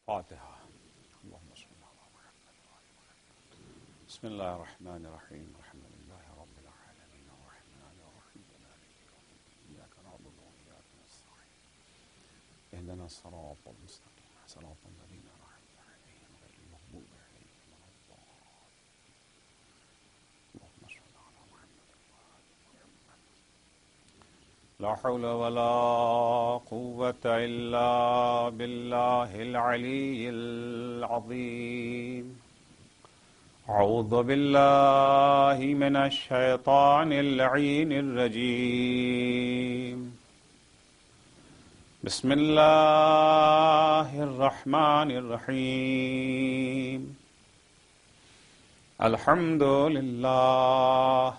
فاتحہ۔ اللہم صلی علی محمد۔ بسم اللہ الرحمن الرحیم، الحمد للہ رب العالمین الرحمن الرحیم مالک یوم الدین، ایاک نعبد وایاک نستعین، اہدنا الصراط المستقیم، صراط الذین انعمت علیہم غیر المغضوب علیہم ولا الضالین۔ اللہم صلی علی محمد لا حول ولا قوة إلا بالله العلي العظيم۔ أعوذ بالله من الشيطان اللعين الرجيم۔ بسم الله الرحمن الرحيم۔ الحمد لله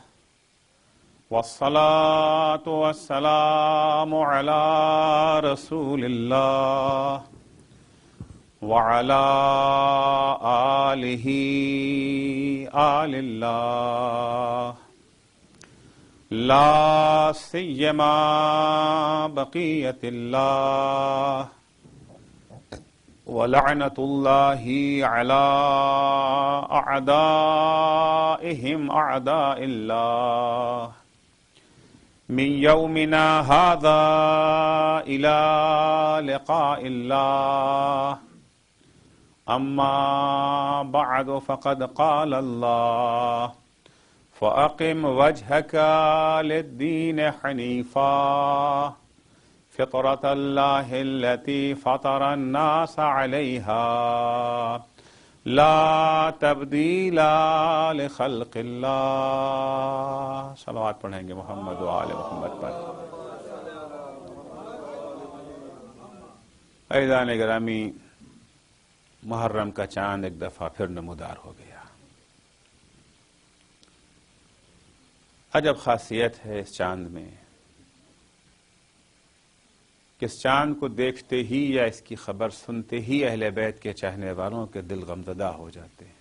والصلاة والسلام على رسول الله وعلى آله آل الله، لا سيما بقية الله ولعنة الله على أعدائهم أعداء الله من يومنا هذا إلى لقاء الله، أما بعد فقد قال الله: فأقم وجهك للدين حنيفا فطرة الله التي فطر الناس عليها لا تبدیل لخلق اللہ۔ صلوات پڑھیں گے محمد و آل محمد پر۔ عزیزان گرامی، محرم کا چاند ایک دفعہ پھر نمودار ہو گیا۔ عجب خاصیت ہے اس چاند میں کہ اس چاند کو دیکھتے ہی یا اس کی خبر سنتے ہی اہل بیت کے چاہنے والوں کے دل غمزدہ ہو جاتے ہیں،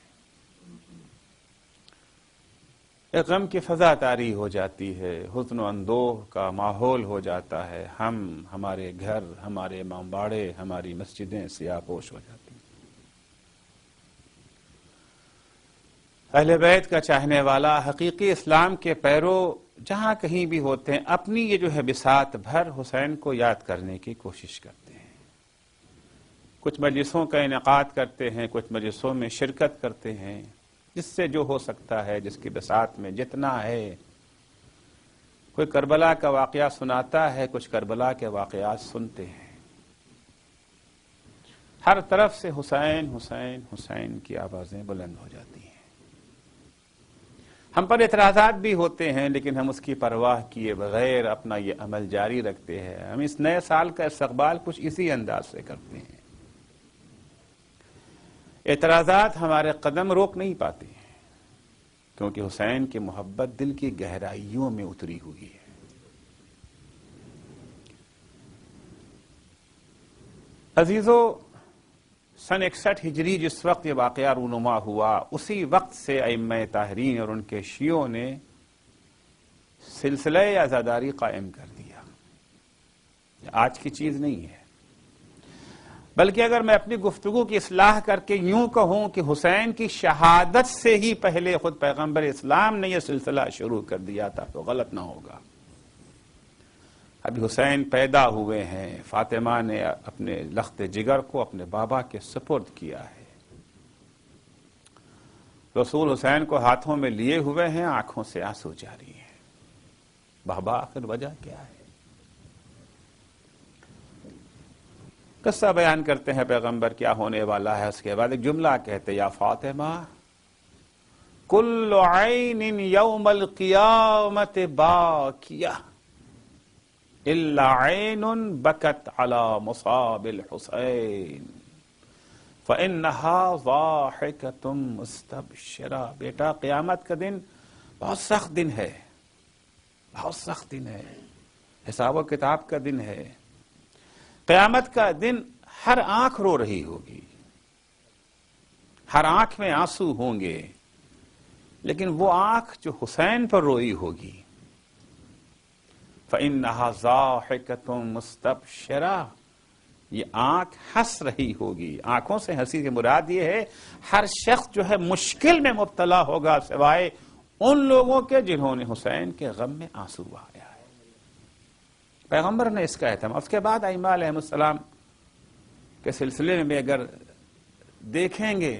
ایک غم کی فضا طاری ہو جاتی ہے، حزن و اندوہ کا ماحول ہو جاتا ہے، ہمارے گھر، ہمارے امامباڑے، ہماری مسجدیں سیاہ پوش ہو جاتی ہیں۔ اہل بیت کا چاہنے والا، حقیقی اسلام کے پیرو جہاں کہیں بھی ہوتے ہیں، اپنی یہ جو ہے بساط بھر حسین کو یاد کرنے کی کوشش کرتے ہیں۔ کچھ مجلسوں کا انعقاد کرتے ہیں، کچھ مجلسوں میں شرکت کرتے ہیں، جس سے جو ہو سکتا ہے، جس کی بساط میں جتنا ہے۔ کوئی کربلا کا واقعہ سناتا ہے، کچھ کربلا کے واقعات سنتے ہیں۔ ہر طرف سے حسین حسین حسین کی آوازیں بلند ہو جاتی ہیں۔ ہم پر اعتراضات بھی ہوتے ہیں، لیکن ہم اس کی پرواہ کیے بغیر اپنا یہ عمل جاری رکھتے ہیں۔ ہم اس نئے سال کا استقبال کچھ اسی انداز سے کرتے ہیں۔ اعتراضات ہمارے قدم روک نہیں پاتے ہیں، کیونکہ حسین کی محبت دل کی گہرائیوں میں اتری ہوئی ہے۔ عزیزو، سن 61 ہجری جس وقت یہ واقعہ رونما ہوا، اسی وقت سے ائمہ طاہرین اور ان کے شیعوں نے سلسلہ عزاداری قائم کر دیا۔ آج کی چیز نہیں ہے، بلکہ اگر میں اپنی گفتگو کی اصلاح کر کے یوں کہوں کہ حسین کی شہادت سے ہی پہلے خود پیغمبر اسلام نے یہ سلسلہ شروع کر دیا تھا تو غلط نہ ہوگا۔ ابھی حسین پیدا ہوئے ہیں، فاطمہ نے اپنے لخت جگر کو اپنے بابا کے سپرد کیا ہے، رسول حسین کو ہاتھوں میں لیے ہوئے ہیں، آنکھوں سے آنسو جاری ہیں۔ بابا آخر وجہ کیا ہے؟ قصہ بیان کرتے ہیں پیغمبر کیا ہونے والا ہے، اس کے بعد ایک جملہ کہتے: یا فاطمہ کل عین یوم القیامت باکیہ الا عین بکت علی مصاب الحسین فإنها ضاحکۃ مستبشرہ۔ بیٹا، قیامت کا دن بہت سخت دن ہے، بہت سخت دن ہے، حساب و کتاب کا دن ہے۔ قیامت کا دن ہر آنکھ رو رہی ہوگی، ہر آنکھ میں آنسو ہوں گے، لیکن وہ آنکھ جو حسین پر روئی ہوگی، فَإِنَّهَا ضَاحِكَةٌ مُسْتَبْشِرَةٌ، یہ آنکھ ہنس رہی ہوگی. آنکھوں سے ہنسی کی مراد یہ ہے ہر شخص جو ہے مشکل میں مبتلا ہوگا سوائے ان لوگوں کے جنہوں نے حسین کے غم میں آنسو بہایا ہے. پیغمبر نے اس کا اہتمام. اس کے بعد ائمہ علیہ السلام کے سلسلے میں اگر دیکھیں گے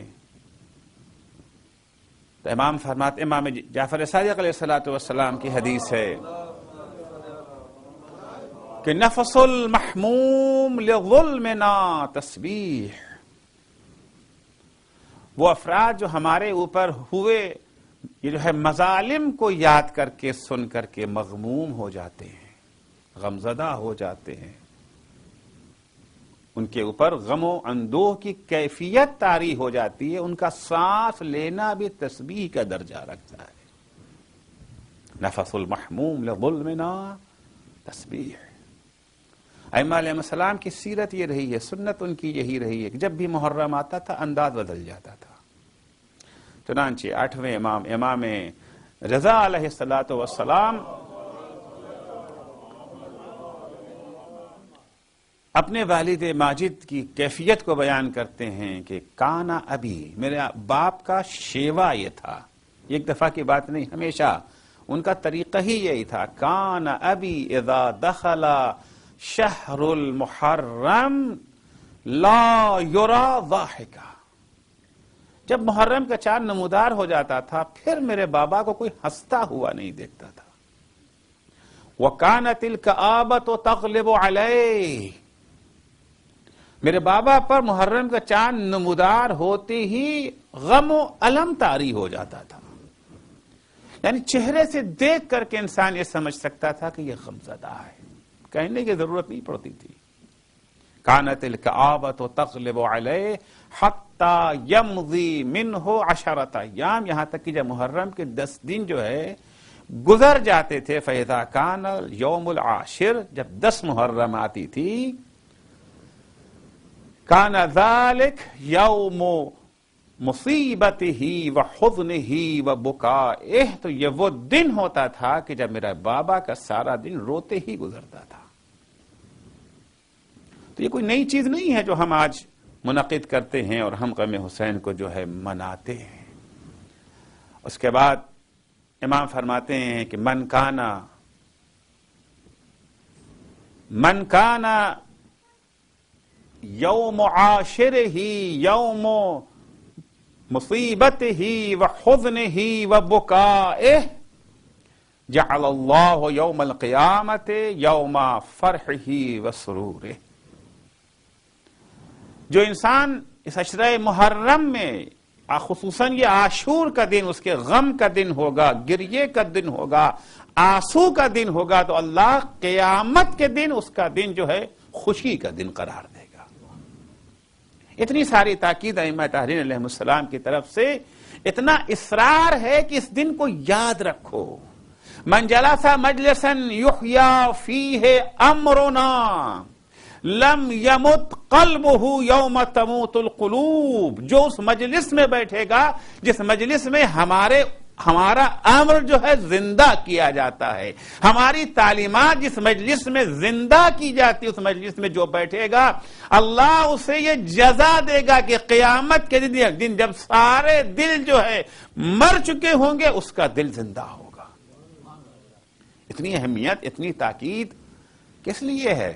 تو امام جعفر صادق علیہ السلام کی حدیث ہے کہ نفس المحموم لظلمنا تسبیح. وہ افراد جو ہمارے اوپر ہوئے یہ جو ہے مظالم کو یاد کر کے سن کر کے مغموم ہو جاتے ہیں، غمزدہ ہو جاتے ہیں، ان کے اوپر غم و اندوہ کی کیفیت طاری ہو جاتی ہے، ان کا سانس لینا بھی تسبیح کا درجہ رکھتا ہے. نفس المحموم لظلمنا تسبیح. ائمہ علیہ السلام کی سیرت یہ رہی ہے، سنت ان کی یہی رہی ہے کہ جب بھی محرم آتا تھا انداز بدل جاتا تھا. چنانچہ 8ویں امام رضا علیہ السلام اپنے والد ماجد کی کیفیت کو بیان کرتے ہیں کہ کانا ابی، میرے باپ کا شیوا یہ تھا. ایک دفعہ کی بات نہیں، ہمیشہ ان کا طریقہ ہی یہی تھا. کانا ابی اذا دخل شہر المحرم لا یرا ضاحکا. جب محرم کا چاند نمودار ہو جاتا تھا پھر میرے بابا کو کوئی ہنستا ہوا نہیں دیکھتا تھا. وَكَانَتِ الْكَآبَةُ تَغْلِبُ عَلَيْهِ. میرے بابا پر محرم کا چاند نمودار ہوتے ہی غم و الم طاری ہو جاتا تھا. یعنی چہرے سے دیکھ کر کے انسان یہ سمجھ سکتا تھا کہ یہ غمزدہ ہے، کہنے کی ضرورت نہیں پڑتی تھی. کانت الکآبۃ تغلب علیہ حتی یمضی منہ 10 ایام. یہاں تک کہ جب محرم کے 10 دن جو ہے گزر جاتے تھے. فاذا کان یوم العاشر، جب 10 محرم آتی تھی، کان ذلک یوم مصیبتہ وحزنہ وبکائہ. تو یہ وہ دن ہوتا تھا کہ جب میرا بابا کا سارا دن روتے ہی گزرتا تھا. تو یہ کوئی نئی چیز نہیں ہے جو ہم آج منعقد کرتے ہیں اور ہم غم حسین کو جو ہے مناتے ہیں. اس کے بعد امام فرماتے ہیں کہ من کانا یوم عاشرہ یوم مصیبتہ وحزنہ وبکائہ جعل اللہ یوم القیامت یوم فرحہ وسرورہ. جو انسان اس عشرہ محرم میں خصوصاً یہ عاشور کا دن اس کے غم کا دن ہوگا، گریے کا دن ہوگا، آنسو کا دن ہوگا، تو اللہ قیامت کے دن اس کا دن جو ہے خوشی کا دن قرار دے گا. اتنی ساری تاکید ائمہ طاہرین علیہ السلام کی طرف سے، اتنا اصرار ہے کہ اس دن کو یاد رکھو. من جلس مجلسا یحیی فیہ امرنا لم یمت قلبہ یوم تموت القلوب. جو اس مجلس میں بیٹھے گا جس مجلس میں ہمارا امر جو ہے زندہ کیا جاتا ہے، ہماری تعلیمات جس مجلس میں زندہ کی جاتی ہے، اس مجلس میں جو بیٹھے گا اللہ اسے یہ جزا دے گا کہ قیامت کے دن جب سارے دل جو ہے مر چکے ہوں گے اس کا دل زندہ ہوگا. اتنی اہمیت، اتنی تاکید کس لیے ہے؟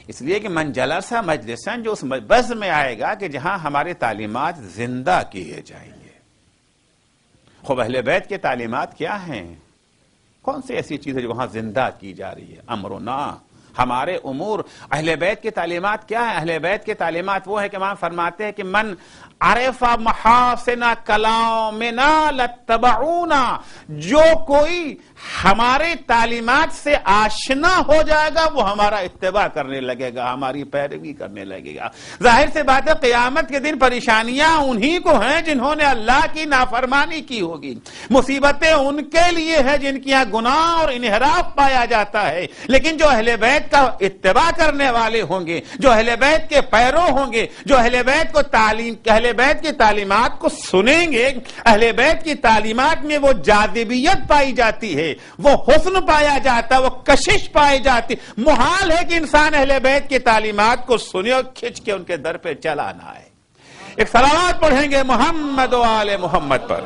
اس لیے کہ من جلسہ مجلساً، جو اس بز میں آئے گا کہ جہاں ہماری تعلیمات زندہ کیے جائیں گے. خوب اہل بیت کے تعلیمات کیا ہیں؟ کون سی ایسی چیز ہے جو وہاں زندہ کی جا رہی ہے؟ امرنا، ہمارے امور. اہل بیت کی تعلیمات کیا ہیں؟ اہل بیت کی تعلیمات وہ ہے کہ امام فرماتے ہیں کہ من عرف محاسن کلامنا لاتبعونا. جو کوئی ہمارے تعلیمات سے آشنا ہو جائے گا وہ ہمارا اتباع کرنے لگے گا، ہماری پیروی کرنے لگے گا. ظاہر سے بات ہے قیامت کے دن پریشانیاں انہی کو ہیں جنہوں نے اللہ کی نافرمانی کی ہوگی. مصیبتیں ان کے لیے ہیں جن کے یہاں گناہ اور انحراف پایا جاتا ہے. لیکن جو اہل بیت بیت کا اتباع کرنے والے ہوں گے، جو اہل بیت کے پیرو ہوں گے، جو اہل بیت کی تعلیمات کو سنیں گے، اہل بیت کی تعلیمات میں وہ جاذبیت پائی جاتی ہے، وہ حسن پایا جاتا ہے، وہ کشش پائی جاتی، محال ہے کہ انسان اہل بیت کی تعلیمات کو سنے اور کھچ کے ان کے در پہ چلا نہ آئے۔ ایک صلوات پڑھیں گے محمد و آل محمد پر۔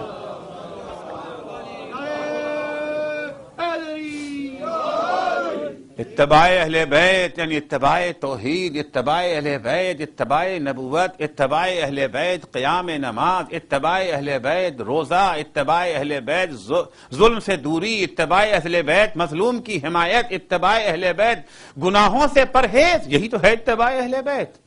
اتباع اہل بیت یعنی اتباع توحید، اتباع اہل بیت اتباع نبوت، اتباع اہل بیت قیام نماز، اتباع اہل بیت روزہ، اتباع اہل بیت ظلم سے دوری، اتباع اہل بیت مظلوم کی حمایت، اتباع اہل بیت گناہوں سے پرہیز، یہی تو ہے اتباع اہل بیت۔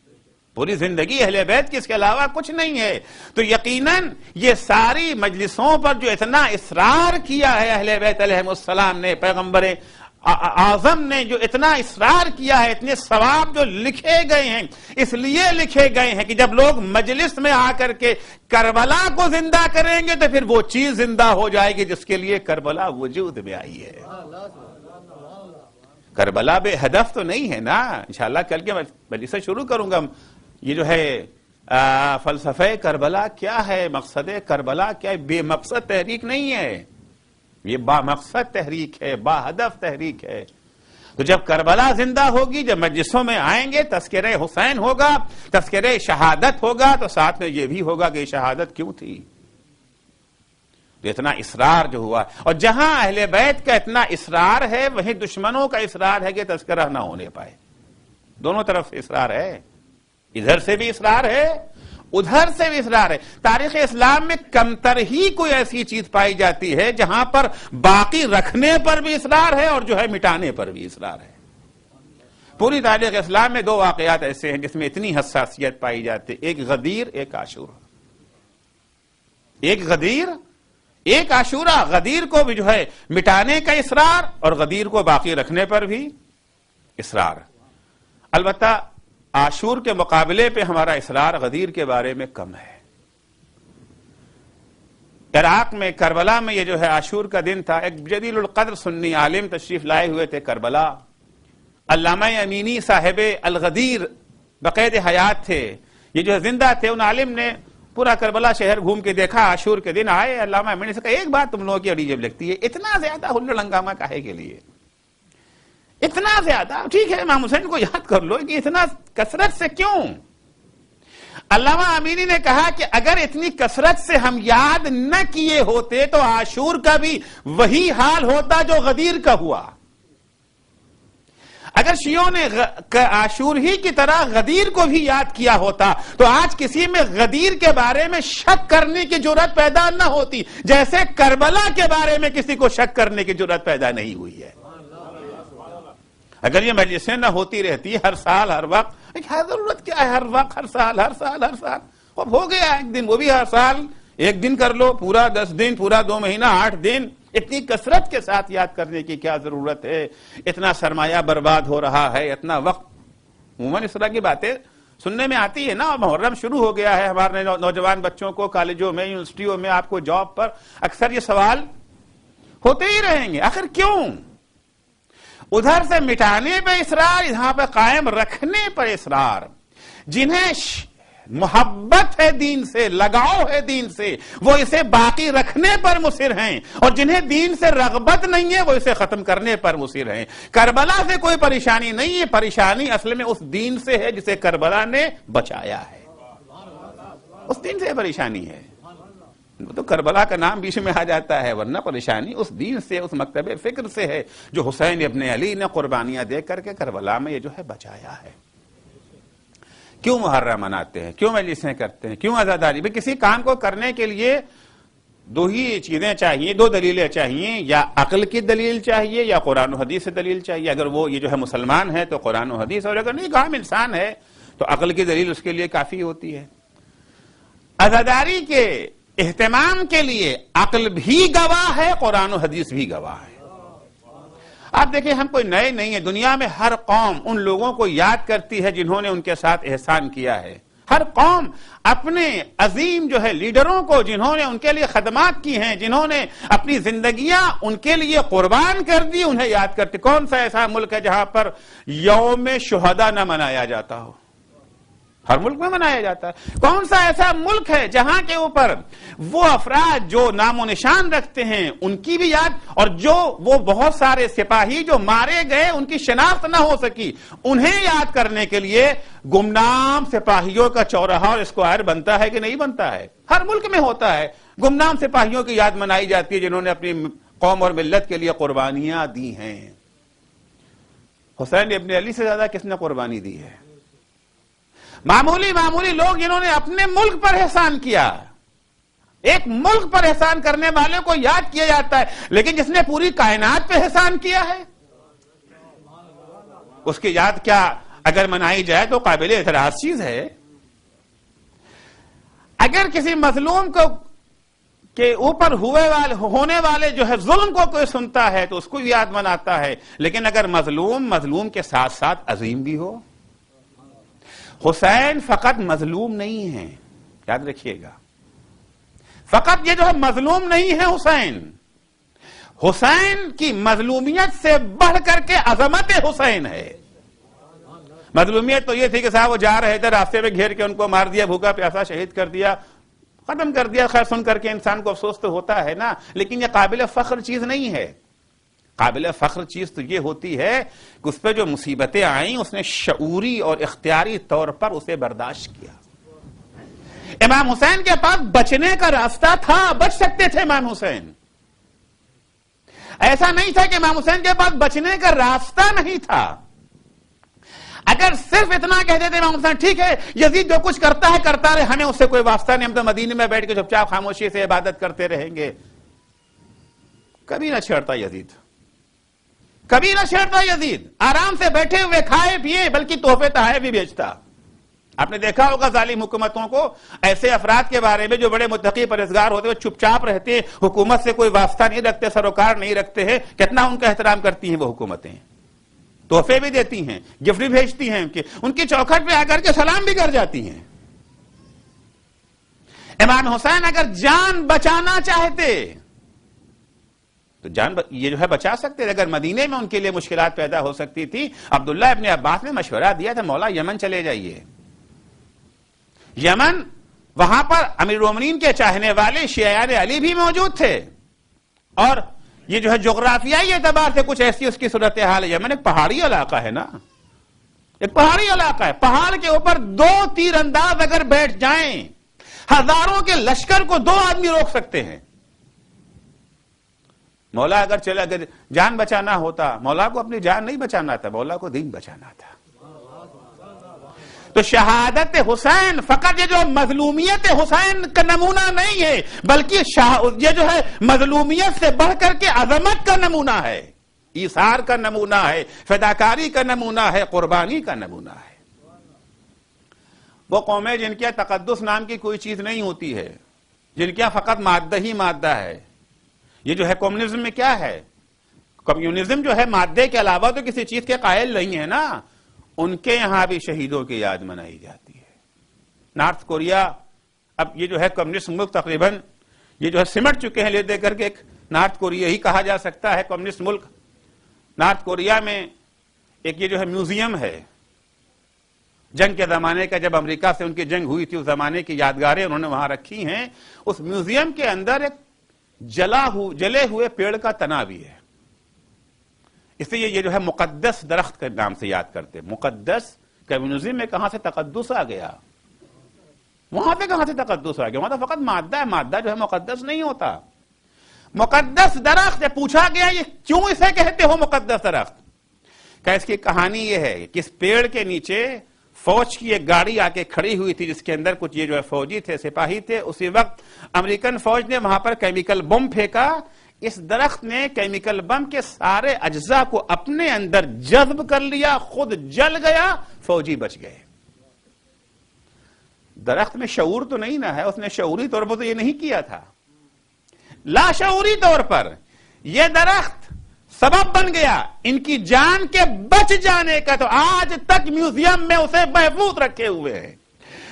پوری زندگی اہل بیت کی اس کے علاوہ کچھ نہیں ہے۔ تو یقیناً یہ ساری مجلسوں پر جو اتنا اصرار کیا ہے اہل بیت علیہم السلام نے، پیغمبر اعظم نے جو اتنا اصرار کیا ہے، اتنے ثواب جو لکھے گئے ہیں، اس لیے لکھے گئے ہیں کہ جب لوگ مجلس میں آ کر کے کربلا کو زندہ کریں گے تو پھر وہ چیز زندہ ہو جائے گی جس کے لیے کربلا وجود میں آئی ہے۔ کربلا بے ہدف تو نہیں ہے نا۔ انشاءاللہ کل کے مجلس سے شروع کروں گا یہ جو ہے فلسفہ کربلا کیا ہے، مقصد کربلا کیا ہے۔ بے مقصد تحریک نہیں ہے، یہ با مقصد تحریک ہے، با ہدف تحریک ہے۔ تو جب کربلا زندہ ہوگی، جب مجلسوں میں آئیں گے، تذکرہ حسین ہوگا، تذکرہ شہادت ہوگا، تو ساتھ میں یہ بھی ہوگا کہ یہ شہادت کیوں تھی۔ تو اتنا اصرار جو ہوا، اور جہاں اہل بیت کا اتنا اصرار ہے وہیں دشمنوں کا اصرار ہے کہ تذکرہ نہ ہونے پائے۔ دونوں طرف سے اصرار ہے، ادھر سے بھی اصرار ہے، ادھر سے بھی اصرار ہے۔ تاریخ اسلام میں کمتر ہی کوئی ایسی چیز پائی جاتی ہے جہاں پر باقی رکھنے پر بھی اصرار ہے اور جو ہے مٹانے پر بھی اصرار ہے۔ پوری تاریخ اسلام میں 2 واقعات ایسے ہیں جس میں اتنی حساسیت پائی جاتی ہے، ایک غدیر، ایک عاشورہ۔ ایک غدیر، ایک عاشورہ۔ غدیر کو بھی جو ہے مٹانے کا اصرار اور غدیر کو باقی رکھنے پر بھی اصرار۔ البتہ عاشور کے مقابلے پہ ہمارا اصرار غدیر کے بارے میں کم ہے۔ عراق میں کربلا میں یہ جو ہے عاشور کا دن تھا، ایک جلیل القدر سنی عالم تشریف لائے ہوئے تھے کربلا، علامہ امینی صاحب الغدیر بقید حیات تھے، یہ جو ہے زندہ تھے۔ ان عالم نے پورا کربلا شہر گھوم کے دیکھا، عاشور کے دن آئے، علامہ امینی سے کہا ایک بات تم لوگوں کی عجیب لگتی ہے، اتنا زیادہ ہلڑ ہنگامہ کاہے کے لیے، اتنا زیادہ؟ ٹھیک ہے امام حسین کو یاد کر لو، کہ اتنا کثرت سے کیوں؟ علامہ امینی نے کہا کہ اگر اتنی کثرت سے ہم یاد نہ کیے ہوتے تو عاشور کا بھی وہی حال ہوتا جو غدیر کا ہوا۔ اگر شیعوں نے عاشور ہی کی طرح غدیر کو بھی یاد کیا ہوتا تو آج کسی میں غدیر کے بارے میں شک کرنے کی جرات پیدا نہ ہوتی، جیسے کربلا کے بارے میں کسی کو شک کرنے کی جرات پیدا نہیں ہوئی ہے۔ اگر یہ مجلسیں نہ ہوتی رہتی ہر سال ہر وقت، ضرورت کیا ہے ہر وقت، ہر سال ہر سال ہر سال، اب ہو گیا ایک دن، وہ بھی ہر سال ایک دن کر لو، پورا 10 دن، پورا 2 مہینہ 8 دن، اتنی کثرت کے ساتھ یاد کرنے کی کیا ضرورت ہے؟ اتنا سرمایہ برباد ہو رہا ہے، اتنا وقت۔ عموماً اس طرح کی باتیں سننے میں آتی ہے نا، محرم شروع ہو گیا ہے، ہمارے نوجوان بچوں کو کالجوں میں، یونیورسٹیوں میں، آپ کو جاب پر اکثر یہ سوال ہوتے ہی رہیں گے، آخر کیوں؟ ادھر سے مٹانے پہ اصرار، یہاں پہ قائم رکھنے پر اصرار۔ جنہیں محبت ہے دین سے، لگاؤ ہے دین سے، وہ اسے باقی رکھنے پر مصر ہیں، اور جنہیں دین سے رغبت نہیں ہے وہ اسے ختم کرنے پر مصر ہیں۔ کربلا سے کوئی پریشانی نہیں ہے، پریشانی اصل میں اس دین سے ہے جسے کربلا نے بچایا ہے، اس دین سے پریشانی ہے۔ تو کربلا کا نام بیچ میں آ جاتا ہے، ورنہ پریشانی اس دین سے، اس مکتب فکر سے ہے جو حسین ابن علی نے قربانیاں دے کر کے کربلا میں یہ جو ہے بچایا ہے۔ کیوں محرم مناتے ہیں، کیوں مجلسیں کرتے ہیں، کیوں عزاداری؟ بھئی کسی کام کو کرنے کے لیے 2 ہی چیزیں چاہیے، 2 دلیلیں چاہیے، یا عقل کی دلیل چاہیے یا قرآن و حدیث سے دلیل چاہیے۔ اگر وہ یہ جو ہے مسلمان ہے تو قرآن و حدیث، اور اگر نہیں عام انسان ہے تو عقل کی دلیل اس کے لیے کافی ہوتی ہے۔ عزاداری کے اہتمام کے لیے عقل بھی گواہ ہے، قرآن و حدیث بھی گواہ ہے۔ آپ دیکھیں ہم کوئی نئے نہیں ہیں، دنیا میں ہر قوم ان لوگوں کو یاد کرتی ہے جنہوں نے ان کے ساتھ احسان کیا ہے۔ ہر قوم اپنے عظیم جو ہے لیڈروں کو، جنہوں نے ان کے لیے خدمات کی ہیں، جنہوں نے اپنی زندگیاں ان کے لیے قربان کر دی، انہیں یاد کرتے. کون سا ایسا ملک ہے جہاں پر یوم شہداء نہ منایا جاتا ہو؟ ہر ملک میں منایا جاتا ہے. کون سا ایسا ملک ہے جہاں کے اوپر وہ افراد جو نام و نشان رکھتے ہیں ان کی بھی یاد، اور جو وہ بہت سارے سپاہی جو مارے گئے ان کی شناخت نہ ہو سکی، انہیں یاد کرنے کے لیے گمنام سپاہیوں کا چوراہا اور اسکوائر بنتا ہے کہ نہیں بنتا ہے؟ ہر ملک میں ہوتا ہے. گمنام سپاہیوں کی یاد منائی جاتی ہے جنہوں نے اپنی قوم اور ملت کے لیے قربانیاں دی ہیں. حسین ابن علی سے زیادہ کس نے قربانی دی ہے؟ معمولی لوگ جنہوں نے اپنے ملک پر احسان کیا. ایک ملک پر احسان کرنے والے کو یاد کیا جاتا ہے، لیکن جس نے پوری کائنات پہ احسان کیا ہے اس کی یاد کیا اگر منائی جائے تو قابل اعتراض چیز ہے. اگر کسی مظلوم کو کے اوپر ہونے والے جو ہے ظلم کو کوئی سنتا ہے تو اس کو یاد مناتا ہے، لیکن اگر مظلوم کے ساتھ ساتھ عظیم بھی ہو. حسین فقط مظلوم نہیں ہیں، یاد رکھیے گا، فقط یہ جو ہے مظلوم نہیں ہے. حسین کی مظلومیت سے بڑھ کر کے عظمت حسین ہے. مظلومیت تو یہ تھی کہ صاحب وہ جا رہے تھے، راستے میں گھیر کے ان کو مار دیا، بھوکا پیاسا شہید کر دیا، ختم کر دیا. خیر سن کر کے انسان کو افسوس تو ہوتا ہے نا، لیکن یہ قابل فخر چیز نہیں ہے. قابل فخر چیز تو یہ ہوتی ہے کہ اس پہ جو مصیبتیں آئیں اس نے شعوری اور اختیاری طور پر اسے برداشت کیا. امام حسین کے پاس بچنے کا راستہ تھا، بچ سکتے تھے امام حسین. ایسا نہیں تھا کہ امام حسین کے پاس بچنے کا راستہ نہیں تھا. اگر صرف اتنا کہتے تھے امام حسین ٹھیک ہے یزید جو کچھ کرتا ہے کرتا رہے، ہمیں اس سے کوئی واسطہ نہیں، ہم تو مدینے میں بیٹھ کے چپ چاپ خاموشی سے عبادت کرتے رہیں گے. کبھی نہ چھیڑتا یزید، کبھی نہ چھیڑتا یزید. آرام سے بیٹھے ہوئے کھائے پیے، بلکہ تحفے تحائف بھی بیچتا. آپ نے دیکھا ہوگا ظالم حکومتوں کو، ایسے افراد کے بارے میں جو بڑے متقی پرہیزگار ہوتے ہیں، چپ چاپ رہتے ہیں، حکومت سے کوئی واسطہ نہیں رکھتے، سروکار نہیں رکھتے ہیں، کتنا ان کا احترام کرتی ہیں وہ حکومتیں. تحفے بھی دیتی ہیں، گفٹ بھی بھیجتی ہیں، ان کی چوکھٹ پہ آ کر کے سلام بھی کر جاتی ہیں. امام حسین اگر جان بچانا چاہتے تو جان یہ جو ہے بچا سکتے تھے. اگر مدینے میں ان کے لیے مشکلات پیدا ہو سکتی تھی، عبداللہ ابن عباس نے مشورہ دیا تھا مولا یمن چلے جائیے. یمن، وہاں پر امیر المومنین کے چاہنے والے شیعان علی بھی موجود تھے، اور یہ جو ہے جغرافیائی اعتبار سے کچھ ایسی اس کی صورتحال ہے. یمن ایک پہاڑی علاقہ ہے نا، ایک پہاڑی علاقہ ہے. پہاڑ کے اوپر 2 تیر انداز اگر بیٹھ جائیں، ہزاروں کے لشکر کو 2 آدمی روک سکتے ہیں. مولا اگر جان بچانا ہوتا، مولا کو اپنی جان نہیں بچانا تھا، مولا کو دین بچانا تھا. تو شہادت حسین فقط یہ جو مظلومیت حسین کا نمونہ نہیں ہے، بلکہ یہ جو ہے مظلومیت سے بڑھ کر کے عظمت کا نمونہ ہے، ایثار کا نمونہ ہے، فداکاری کا نمونہ ہے، قربانی کا نمونہ ہے. وہ قومیں جن کے تقدس نام کی کوئی چیز نہیں ہوتی ہے، جن کے فقط مادہ ہی مادہ ہے. یہ جو ہے کمیونزم میں کیا ہے؟ کمیونزم جو ہے مادے کے علاوہ تو کسی چیز کے قائل نہیں ہے نا. ان کے یہاں بھی شہیدوں کی یاد منائی جاتی ہے. نارتھ کوریا، اب یہ جو ہے کمیونسٹ ملک تقریباً یہ جو ہے سمٹ چکے ہیں لے دے کر کے، ایک نارتھ کوریا ہی کہا جا سکتا ہے کمیونسٹ ملک. نارتھ کوریا میں ایک یہ جو ہے میوزیم ہے، جنگ کے زمانے کا، جب امریکہ سے ان کی جنگ ہوئی تھی اس زمانے کی یادگاریں انہوں نے وہاں رکھی ہیں. اس میوزیم کے اندر ایک جلے ہوئے پیڑ کا تنا بھی ہے. اس لیے یہ جو ہے مقدس درخت کے نام سے یاد کرتے. مقدس کمیونزم میں کہاں سے تقدس آ گیا؟ وہاں پہ کہاں سے تقدس آ گیا؟ وہاں تو فقط مادہ ہے، مادہ جو ہے مقدس نہیں ہوتا. مقدس درخت پوچھا گیا یہ کیوں اسے کہتے ہو مقدس درخت؟ کہ اس کی کہانی یہ ہے کہ اس پیڑ کے نیچے فوج کی ایک گاڑی آ کے کھڑی ہوئی تھی جس کے اندر کچھ یہ جو ہے فوجی تھے، سپاہی تھے. اسی وقت امریکن فوج نے وہاں پر کیمیکل بم پھینکا. اس درخت نے کیمیکل بم کے سارے اجزاء کو اپنے اندر جذب کر لیا، خود جل گیا، فوجی بچ گئے. درخت میں شعور تو نہیں نہ ہے، اس نے شعوری طور پر تو یہ نہیں کیا تھا. لاشعوری طور پر یہ درخت سبب بن گیا ان کی جان کے بچ جانے کا. تو آج تک میوزیم میں اسے محفوظ رکھے ہوئے ہیں.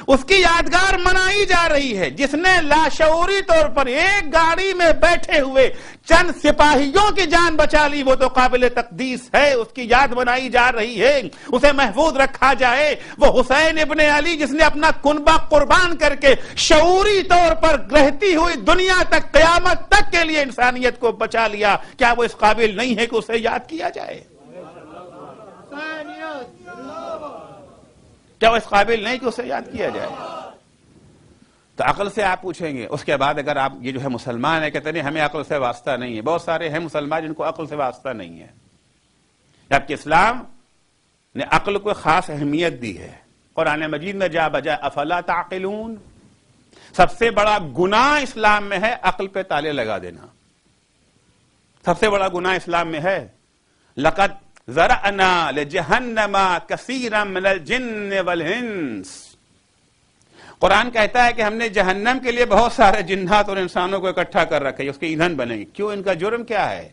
اس کی یادگار منائی جا رہی ہے. جس نے لاشعوری طور پر ایک گاڑی میں بیٹھے ہوئے چند سپاہیوں کی جان بچا لی، وہ تو قابل تقدیس ہے، اس کی یاد منائی جا رہی ہے، اسے محفوظ رکھا جائے. وہ حسین ابن علی جس نے اپنا کنبہ قربان کر کے شعوری طور پر رہتی ہوئی دنیا تک، قیامت تک کے لیے انسانیت کو بچا لیا، کیا وہ اس قابل نہیں ہے کہ اسے یاد کیا جائے؟ کیا وہ اس قابل نہیں کہ اسے یاد کیا جائے؟ تو عقل سے آپ پوچھیں گے. اس کے بعد اگر آپ یہ جو ہے مسلمان ہے کہتے نہیں ہمیں عقل سے واسطہ نہیں ہے. بہت سارے ہیں مسلمان جن کو عقل سے واسطہ نہیں ہے، جبکہ اسلام نے عقل کو خاص اہمیت دی ہے. قرآن مجید میں جا بجا افلا تعقلون، سب سے بڑا گناہ اسلام میں ہے عقل پہ تالے لگا دینا. سب سے بڑا گناہ اسلام میں ہے لقد ذرأنا لجہنم کثیرا من الجن والانس. قرآن کہتا ہے کہ ہم نے جہنم کے لیے بہت سارے جنات اور انسانوں کو اکٹھا کر رکھا ہے، اس کے ایندھن بنیں گے. کیوں؟ ان کا جرم کیا ہے؟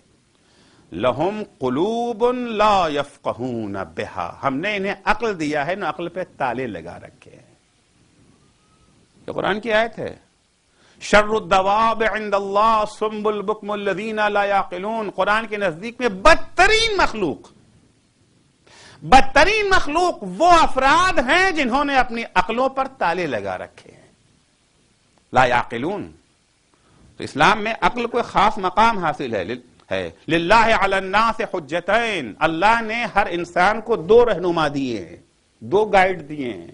لہم قلوب لا یفقہون بہا، ہم نے انہیں عقل دیا ہے، نہ عقل پہ تالے لگا رکھے ہیں. یہ قرآن کی آیت ہے. شر الدواب عند اللہ صم البکم الذین لا یعقلون. قرآن کے نزدیک میں بدترین مخلوق وہ افراد ہیں جنہوں نے اپنی عقلوں پر تالے لگا رکھے ہیں. لا یعقلون. تو اسلام میں عقل کو ایک خاص مقام حاصل ہے. للہ علی الناس حجتین، اللہ نے ہر انسان کو دو رہنما دیے ہیں، دو گائیڈ دیے ہیں.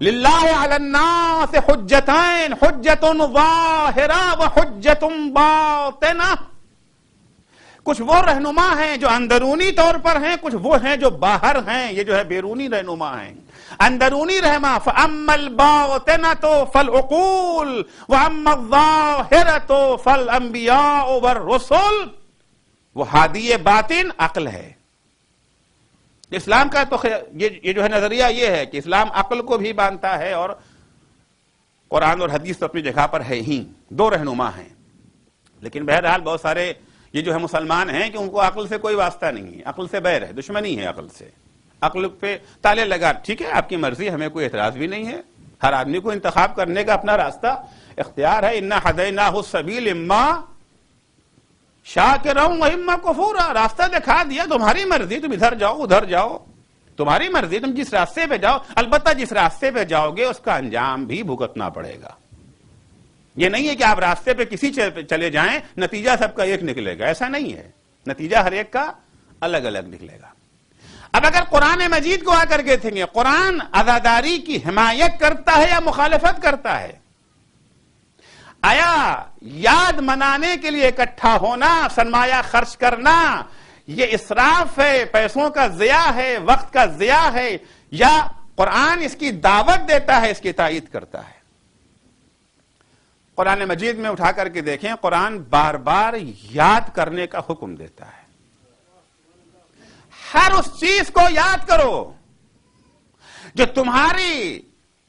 للہ علی الناس حجتین، حجت ظاہرہ و حجت باطنہ. کچھ وہ رہنما ہیں جو اندرونی طور پر ہیں، کچھ وہ ہیں جو باہر ہیں. یہ جو ہے بیرونی رہنما ہیں. اندرونی رہنما فَأَمَّا الْبَاطِنَةُ فَالْعُقُولُ وَأَمَّا الظَّاهِرَةُ فَالْأَنْبِيَاءُ وَالرُّسُلُ. وہ ہادی باطن عقل ہے. اسلام کا تو یہ جو ہے نظریہ یہ ہے کہ اسلام عقل کو بھی مانتا ہے، اور قرآن اور حدیث تو اپنی جگہ پر ہے ہی، دو رہنما ہیں. لیکن بہرحال بہت سارے یہ جو ہے مسلمان ہیں کہ ان کو عقل سے کوئی واسطہ نہیں ہے، عقل سے بیر ہے، دشمنی ہے عقل سے. عقل پہ تالے لگا. ٹھیک ہے، آپ کی مرضی، ہمیں کوئی اعتراض بھی نہیں ہے. ہر آدمی کو انتخاب کرنے کا اپنا راستہ اختیار ہے. انا ہدیناہ السبیل اما شاکرا و اما کفورا. راستہ دکھا دیا، تمہاری مرضی، تم ادھر جاؤ ادھر جاؤ، تمہاری مرضی، تم جس راستے پہ جاؤ. البتہ جس راستے پہ جاؤ گے اس کا انجام بھی بھگتنا پڑے گا. یہ نہیں ہے کہ آپ راستے پہ کسی چلے جائیں نتیجہ سب کا ایک نکلے گا. ایسا نہیں ہے، نتیجہ ہر ایک کا الگ الگ نکلے گا. اب اگر قرآن مجید کو آ کر کے دیکھیں گے، قرآن عزاداری کی حمایت کرتا ہے یا مخالفت کرتا ہے؟ آیا یاد منانے کے لیے اکٹھا ہونا، سرمایہ خرچ کرنا، یہ اسراف ہے، پیسوں کا ضیاع ہے، وقت کا ضیاع ہے، یا قرآن اس کی دعوت دیتا ہے، اس کی تائید کرتا ہے؟ قرآن مجید میں اٹھا کر کے دیکھیں، قرآن بار بار یاد کرنے کا حکم دیتا ہے. ہر اس چیز کو یاد کرو جو تمہاری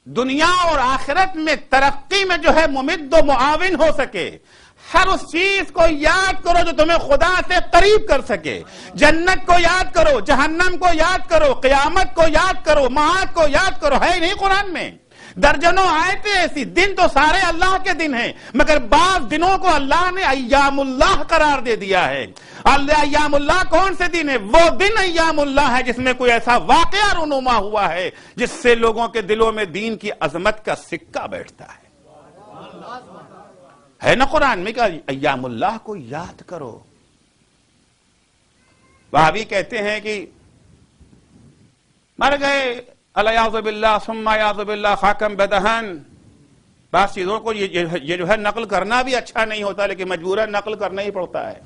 دنیا اور آخرت میں ترقی میں جو ہے ممد و معاون ہو سکے. ہر اس چیز کو یاد کرو جو تمہیں خدا سے قریب کر سکے. جنت کو یاد کرو، جہنم کو یاد کرو، قیامت کو یاد کرو، معاد کو یاد کرو. ہے نہیں قرآن میں درجنوں آیتیں ایسی. دن تو سارے اللہ کے دن ہیں، مگر بعض دنوں کو اللہ نے ایام اللہ قرار دے دیا ہے. ایام اللہ کون سے دن ہے؟ وہ دن ایام اللہ ہے جس میں کوئی ایسا واقعہ رونما ہوا ہے جس سے لوگوں کے دلوں میں دین کی عظمت کا سکہ بیٹھتا ہے. ہے نا قرآن میں کہ ایام اللہ کو یاد کرو. وہابی کہتے ہیں کہ مر گئے الیاذ باللہ ثم اعوذ باللہ خاکم بدہن. بعض چیزوں کو یہ جو ہے نقل کرنا بھی اچھا نہیں ہوتا، لیکن مجبوراً نقل کرنا ہی پڑتا ہے.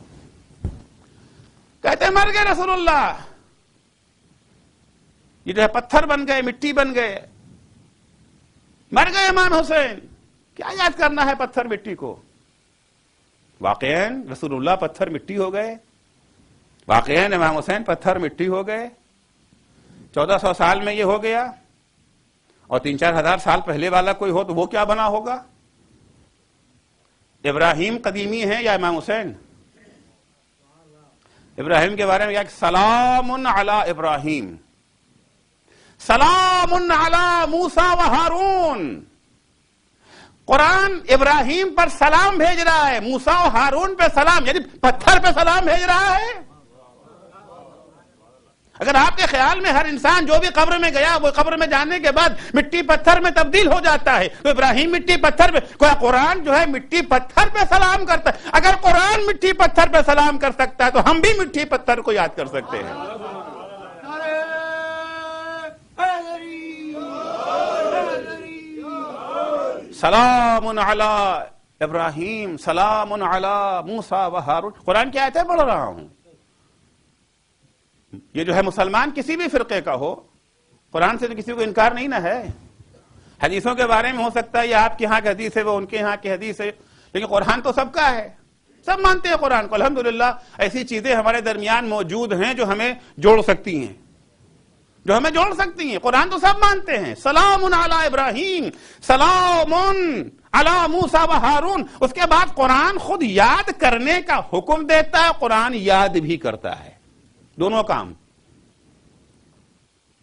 کہتے ہیں مر گئے رسول اللہ، یہ جو ہے پتھر بن گئے، مٹی بن گئے. مر گئے امام حسین، کیا یاد کرنا ہے پتھر مٹی کو؟ واقعاً رسول اللہ پتھر مٹی ہو گئے، واقعاً امام حسین پتھر مٹی ہو گئے. 1400 سال میں یہ ہو گیا، اور 3-4 ہزار سال پہلے والا کوئی ہو تو وہ کیا بنا ہوگا؟ ابراہیم قدیمی ہے یا امام حسین؟ ابراہیم کے بارے میں کیا کہ سلام علی ابراہیم، سلام علی موسیٰ و ہارون. قرآن ابراہیم پر سلام بھیج رہا ہے، موسیٰ و ہارون پہ سلام، یعنی پتھر پہ سلام بھیج رہا ہے. اگر آپ کے خیال میں ہر انسان جو بھی قبر میں گیا وہ قبر میں جانے کے بعد مٹی پتھر میں تبدیل ہو جاتا ہے، تو ابراہیم مٹی پتھر پہ، کوئی قرآن جو ہے مٹی پتھر پہ سلام کرتا ہے. اگر قرآن مٹی پتھر پہ سلام کر سکتا ہے تو ہم بھی مٹی پتھر کو یاد کر سکتے ہیں. سلام علی ابراہیم سلام علی موسیٰ و ہارون. قرآن کی آیتیں پڑھ رہا ہوں. یہ جو ہے مسلمان کسی بھی فرقے کا ہو، قرآن سے تو کسی کو انکار نہیں نہ ہے. حدیثوں کے بارے میں ہو سکتا ہے یہ آپ کے ہاں کی حدیث ہے وہ ان کے ہاں کی حدیث ہے، لیکن قرآن تو سب کا ہے، سب مانتے ہیں قرآن کو. الحمدللہ ایسی چیزیں ہمارے درمیان موجود ہیں جو ہمیں جوڑ سکتی ہیں، جو ہمیں جوڑ سکتی ہیں. قرآن تو سب مانتے ہیں. سلام علی ابراہیم سلام علی موسیٰ و ہارون. اس کے بعد قرآن خود یاد کرنے کا حکم دیتا ہے، قرآن یاد بھی کرتا ہے. دونوں کام،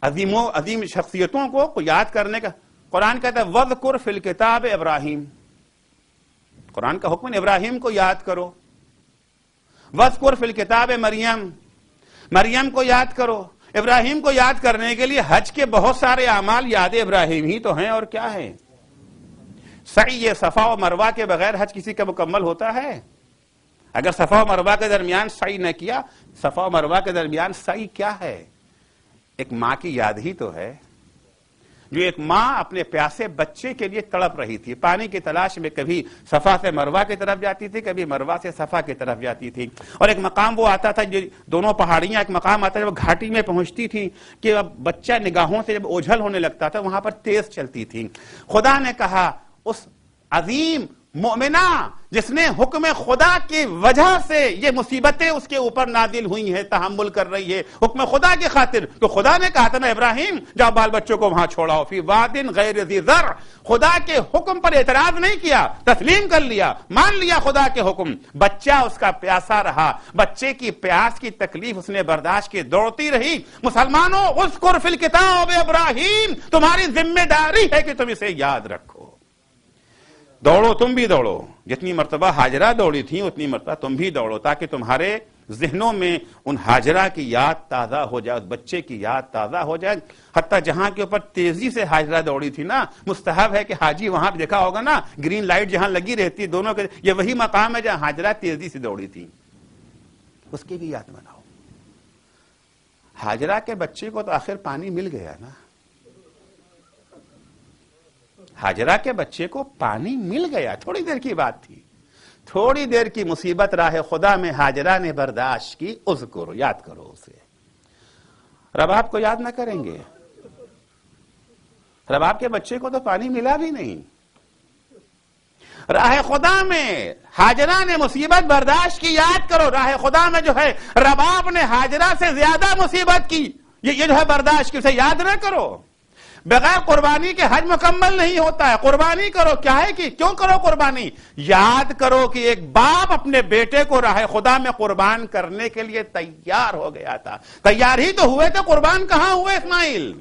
عظیم شخصیتوں کو یاد کرنے کا. قرآن کہتا ہے وَذْكُرْ فِي الْكِتَابِ ابراہیم. قرآن کا حکم ابراہیم کو یاد کرو. وَذْكُرْ فِي الْكِتَابِ مریم، مریم کو یاد کرو. ابراہیم کو یاد کرنے کے لیے حج کے بہت سارے اعمال یاد ابراہیم ہی تو ہیں، اور کیا ہے. سعی صفا و مروہ کے بغیر حج کسی کا مکمل ہوتا ہے؟ اگر صفا و مروہ کے درمیان سعی نہ کیا، صفا و مروہ کے درمیان سعی کیا ہے؟ ایک ماں کی یاد ہی تو ہے. جو ایک ماں اپنے پیاسے بچے کے لیے تڑپ رہی تھی، پانی کی تلاش میں کبھی صفا سے مروہ کی طرف جاتی تھی، کبھی مروہ سے صفا کی طرف جاتی تھی. اور ایک مقام وہ آتا تھا، جو دونوں پہاڑیاں ایک مقام آتا تھا، وہ گھاٹی میں پہنچتی تھی کہ اب بچہ نگاہوں سے جب اوجھل ہونے لگتا تھا وہاں پر تیز چلتی تھی. خدا نے کہا اس عظیم مومنہ جس نے حکم خدا کی وجہ سے یہ مصیبتیں اس کے اوپر نازل ہوئی ہیں تحمل کر رہی ہے حکم خدا کی خاطر، تو خدا نے کہا تھا نا ابراہیم جاؤ بال بچوں کو وہاں چھوڑاؤ فی واد غیر ذی زرع. خدا کے حکم پر اعتراض نہیں کیا، تسلیم کر لیا، مان لیا خدا کے حکم. بچہ اس کا پیاسا رہا، بچے کی پیاس کی تکلیف اس نے برداشت کی، دوڑتی رہی. مسلمانوں اذکر فی الکتاب ابراہیم، تمہاری ذمہ داری ہے کہ تم اسے یاد رکھو. دوڑو، تم بھی دوڑو. جتنی مرتبہ ہاجرہ دوڑی تھی اتنی مرتبہ تم بھی دوڑو، تاکہ تمہارے ذہنوں میں ان ہاجرہ کی یاد تازہ ہو جائے، اس بچے کی یاد تازہ ہو جائے. حتیٰ جہاں کے اوپر تیزی سے ہاجرہ دوڑی تھی نا، مستحب ہے کہ حاجی وہاں دیکھا ہوگا نا، گرین لائٹ جہاں لگی رہتی دونوں کے، یہ وہی مقام ہے جہاں ہاجرہ تیزی سے دوڑی تھی، اس کی بھی یاد بناؤ. ہاجرہ کے بچے کو تو آخر پانی مل گیا نا، ہاجرہ کے بچے کو پانی مل گیا. تھوڑی دیر کی بات تھی، تھوڑی دیر کی مصیبت راہ خدا میں ہاجرہ نے برداشت کی. اذکر، یاد کرو اسے. رب آپ کو یاد نہ کریں گے؟ رب آپ کے بچے کو تو پانی ملا بھی نہیں. راہ خدا میں ہاجرہ نے مصیبت برداشت کی، یاد کرو. راہ خدا میں جو ہے رب آپ نے ہاجرہ سے زیادہ مصیبت کی، یہ جو ہے برداشت کی، اسے یاد نہ کرو. بغیر قربانی کے حج مکمل نہیں ہوتا ہے. قربانی کرو. کیا ہے کہ کیوں کرو قربانی؟ یاد کرو کہ ایک باپ اپنے بیٹے کو راہ خدا میں قربان کرنے کے لیے تیار ہو گیا تھا. تیار ہی تو ہوئے تھے، قربان کہاں ہوئے اسماعیل؟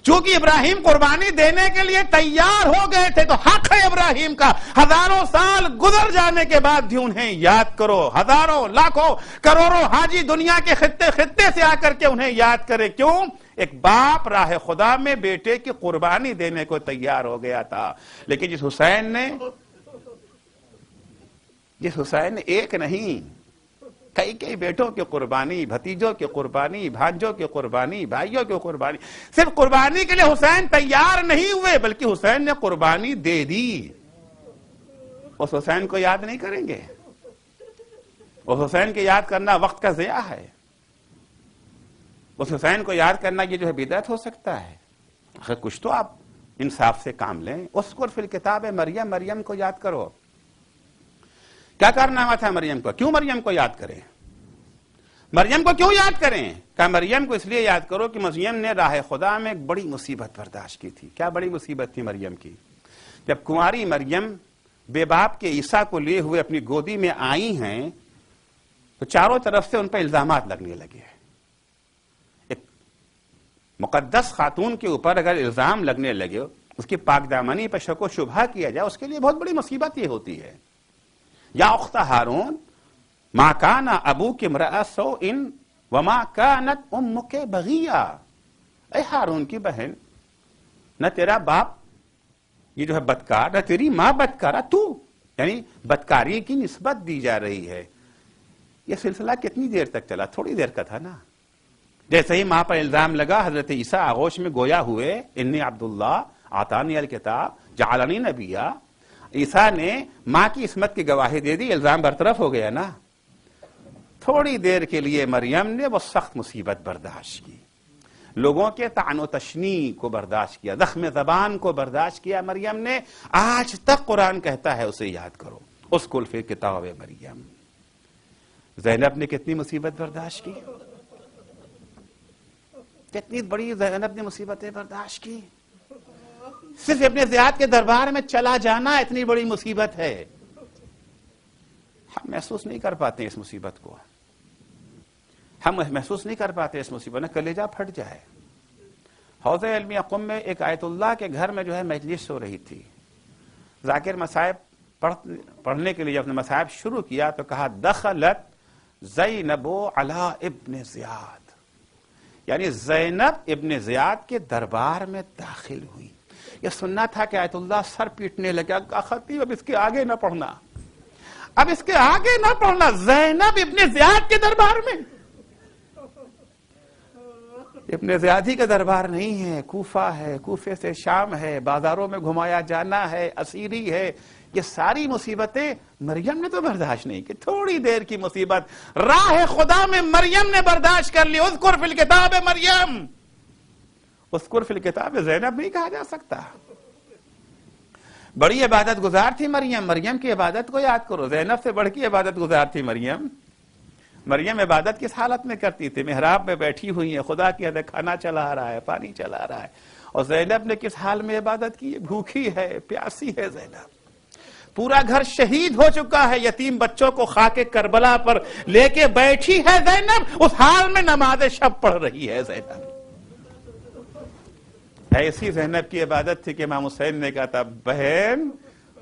چونکہ ابراہیم قربانی دینے کے لیے تیار ہو گئے تھے تو حق ہے ابراہیم کا. ہزاروں سال گزر جانے کے بعد بھی انہیں یاد کرو. ہزاروں لاکھوں کروڑوں حاجی دنیا کے خطے خطے سے آ کر کے انہیں یاد کرے. کیوں؟ ایک باپ راہ خدا میں بیٹے کی قربانی دینے کو تیار ہو گیا تھا. لیکن جس حسین نے ایک نہیں کئی بیٹوں کی قربانی، بھتیجوں کی قربانی، بھانجوں کی قربانی، بھائیوں کی قربانی، صرف قربانی کے لیے حسین تیار نہیں ہوئے بلکہ حسین نے قربانی دے دی. اس حسین کو یاد نہیں کریں گے؟ اس حسین کو یاد کرنا وقت کا ضیاع ہے. اس حسین کو یاد کرنا یہ جو ہے بدعت ہو سکتا ہے. آخر کچھ تو آپ انصاف سے کام لیں. اذکر فی الکتاب مریم، مریم کو یاد کرو. کیا کارنامہ تھا مریم کو؟ کیوں مریم کو یاد کریں؟ مریم کو کیوں یاد کریں؟ کہ مریم کو اس لیے یاد کرو کہ مریم نے راہ خدا میں ایک بڑی مصیبت برداشت کی تھی. کیا بڑی مصیبت تھی مریم کی؟ جب کنواری مریم بے باپ کے عیسیٰ کو لیے ہوئے اپنی گودی میں آئی ہیں تو چاروں طرف سے ان پر الزامات لگنے لگے. مقدس خاتون کے اوپر اگر الزام لگنے لگے، اس کی پاک دامنی پر شک و شبہ کیا جائے، اس کے لیے بہت بڑی مصیبت یہ ہوتی ہے. یا اخت ہارون ما کان ابوک امرأ سوء وما کانت امک بغیہ، اے ہارون کی بہن، نہ تیرا باپ یہ جو ہے بدکار، نہ تیری ماں بدکارہ، تو یعنی بدکاری کی نسبت دی جا رہی ہے. یہ سلسلہ کتنی دیر تک چلا؟ تھوڑی دیر کا تھا نا. جیسے ہی ماں پر الزام لگا، حضرت عیسیٰ آغوش میں گویا ہوئے، انی عبداللہ آتانی الکتاب جعلنی نبیا. عیسیٰ نے ماں کی عصمت کی گواہی دے دی، الزام برطرف ہو گیا نا. تھوڑی دیر کے لیے مریم نے وہ سخت مصیبت برداشت کی، لوگوں کے طعن و تشنیع کو برداشت کیا، زخم زبان کو برداشت کیا. مریم نے آج تک قرآن کہتا ہے اسے یاد کرو، اذکر فی کتاب مریم. زینب نے کتنی مصیبت برداشت کی، کتنی بڑی زینب نے مصیبتیں برداشت کی. صرف ابن زیاد کے دربار میں چلا جانا اتنی بڑی مصیبت ہے. ہم محسوس نہیں کر پاتے اس مصیبت کو، ہم محسوس نہیں کر پاتے اس مصیبت میں، کلیجہ پھٹ جائے. حوض علمیہ قم میں ایک آیت اللہ کے گھر میں جو ہے مجلس ہو رہی تھی. ذاکر مصائب پڑھنے کے لیے جب نے مصائب شروع کیا تو کہا دخلت زینب علی ابن زیاد، یعنی زینب ابن زیاد کے دربار میں داخل ہوئی. یہ سننا تھا کہ آیت اللہ سر پیٹنے لگا، خطیب اب اس کے آگے نہ پڑھنا، اب اس کے آگے نہ پڑھنا. زینب ابن زیاد کے دربار میں، ابن زیادی کا دربار نہیں ہے، کوفہ ہے، کوفے سے شام ہے، بازاروں میں گھمایا جانا ہے، اسیری ہے. یہ ساری مصیبتیں مریم نے تو برداشت نہیں کی. تھوڑی دیر کی مصیبت راہ خدا میں مریم نے برداشت کر لی. اذکر فی الکتاب مریم، اذکر فی الکتاب زینب نہیں کہا جا سکتا. بڑی عبادت گزار تھی مریم، مریم کی عبادت کو یاد کرو. زینب سے بڑھ کی عبادت گزار تھی مریم. مریم عبادت کس حالت میں کرتی تھی؟ محراب میں بیٹھی ہوئی ہے، خدا کی حد کھانا چلا رہا ہے، پانی چلا رہا ہے. اور زینب نے کس حال میں عبادت کی؟ بھوکی ہے، پیاسی ہے زینب. پورا گھر شہید ہو چکا ہے، یتیم بچوں کو خاک کربلا پر لے کے بیٹھی ہے زینب، اس حال میں نماز شب پڑھ رہی ہے زینب. ایسی زینب کی عبادت تھی کہ امام حسین نے کہا تھا بہن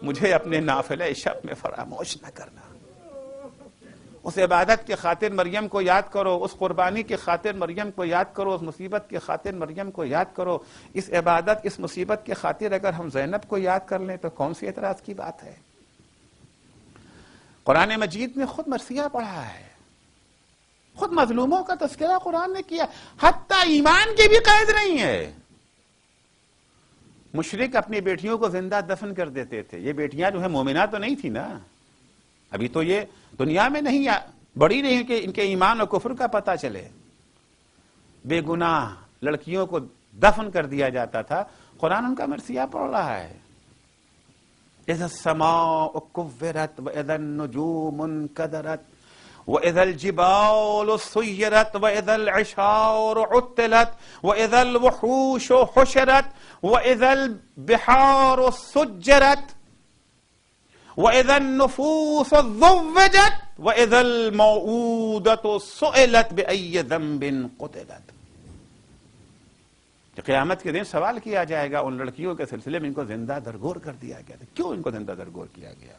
مجھے اپنے نافلہ شب میں فراموش نہ کرنا. اس عبادت کی خاطر مریم کو یاد کرو، اس قربانی کی خاطر مریم کو یاد کرو، اس مصیبت کی خاطر مریم کو یاد کرو. اس عبادت، اس مصیبت کی خاطر اگر ہم زینب کو یاد کر لیں تو کون سی اعتراض کی بات ہے؟ قرآن مجید میں خود مرثیہ پڑھا ہے، خود مظلوموں کا تذکرہ قرآن نے کیا، حتیٰ ایمان کی بھی قید نہیں ہے. مشرک اپنی بیٹیوں کو زندہ دفن کر دیتے تھے. یہ بیٹیاں جو ہیں مومنات تو نہیں تھی نا، ابھی تو یہ دنیا میں نہیں بڑی نہیں کہ ان کے ایمان اور کفر کا پتہ چلے. بے گناہ لڑکیوں کو دفن کر دیا جاتا تھا. قرآن ان کا مرثیہ پڑھ رہا ہے. اذا السماء كورت واذا النجوم انكدرت واذا الجبال سيرت واذا العشار عطلت واذا الوحوش حشرت واذا البحار سجرت وَإِذَا النُّفُوسُ زُوِّجَتْ وَإِذَا الْمَوْءُودَةُ سُئِلَتْ بِأَيِّ ذَنبٍ قُتِلَتْ. قیامت کے دن سوال کیا جائے گا ان لڑکیوں کے سلسلے میں، ان کو زندہ درگور کر دیا گیا تھا. کیوں ان کو زندہ درگور کیا گیا؟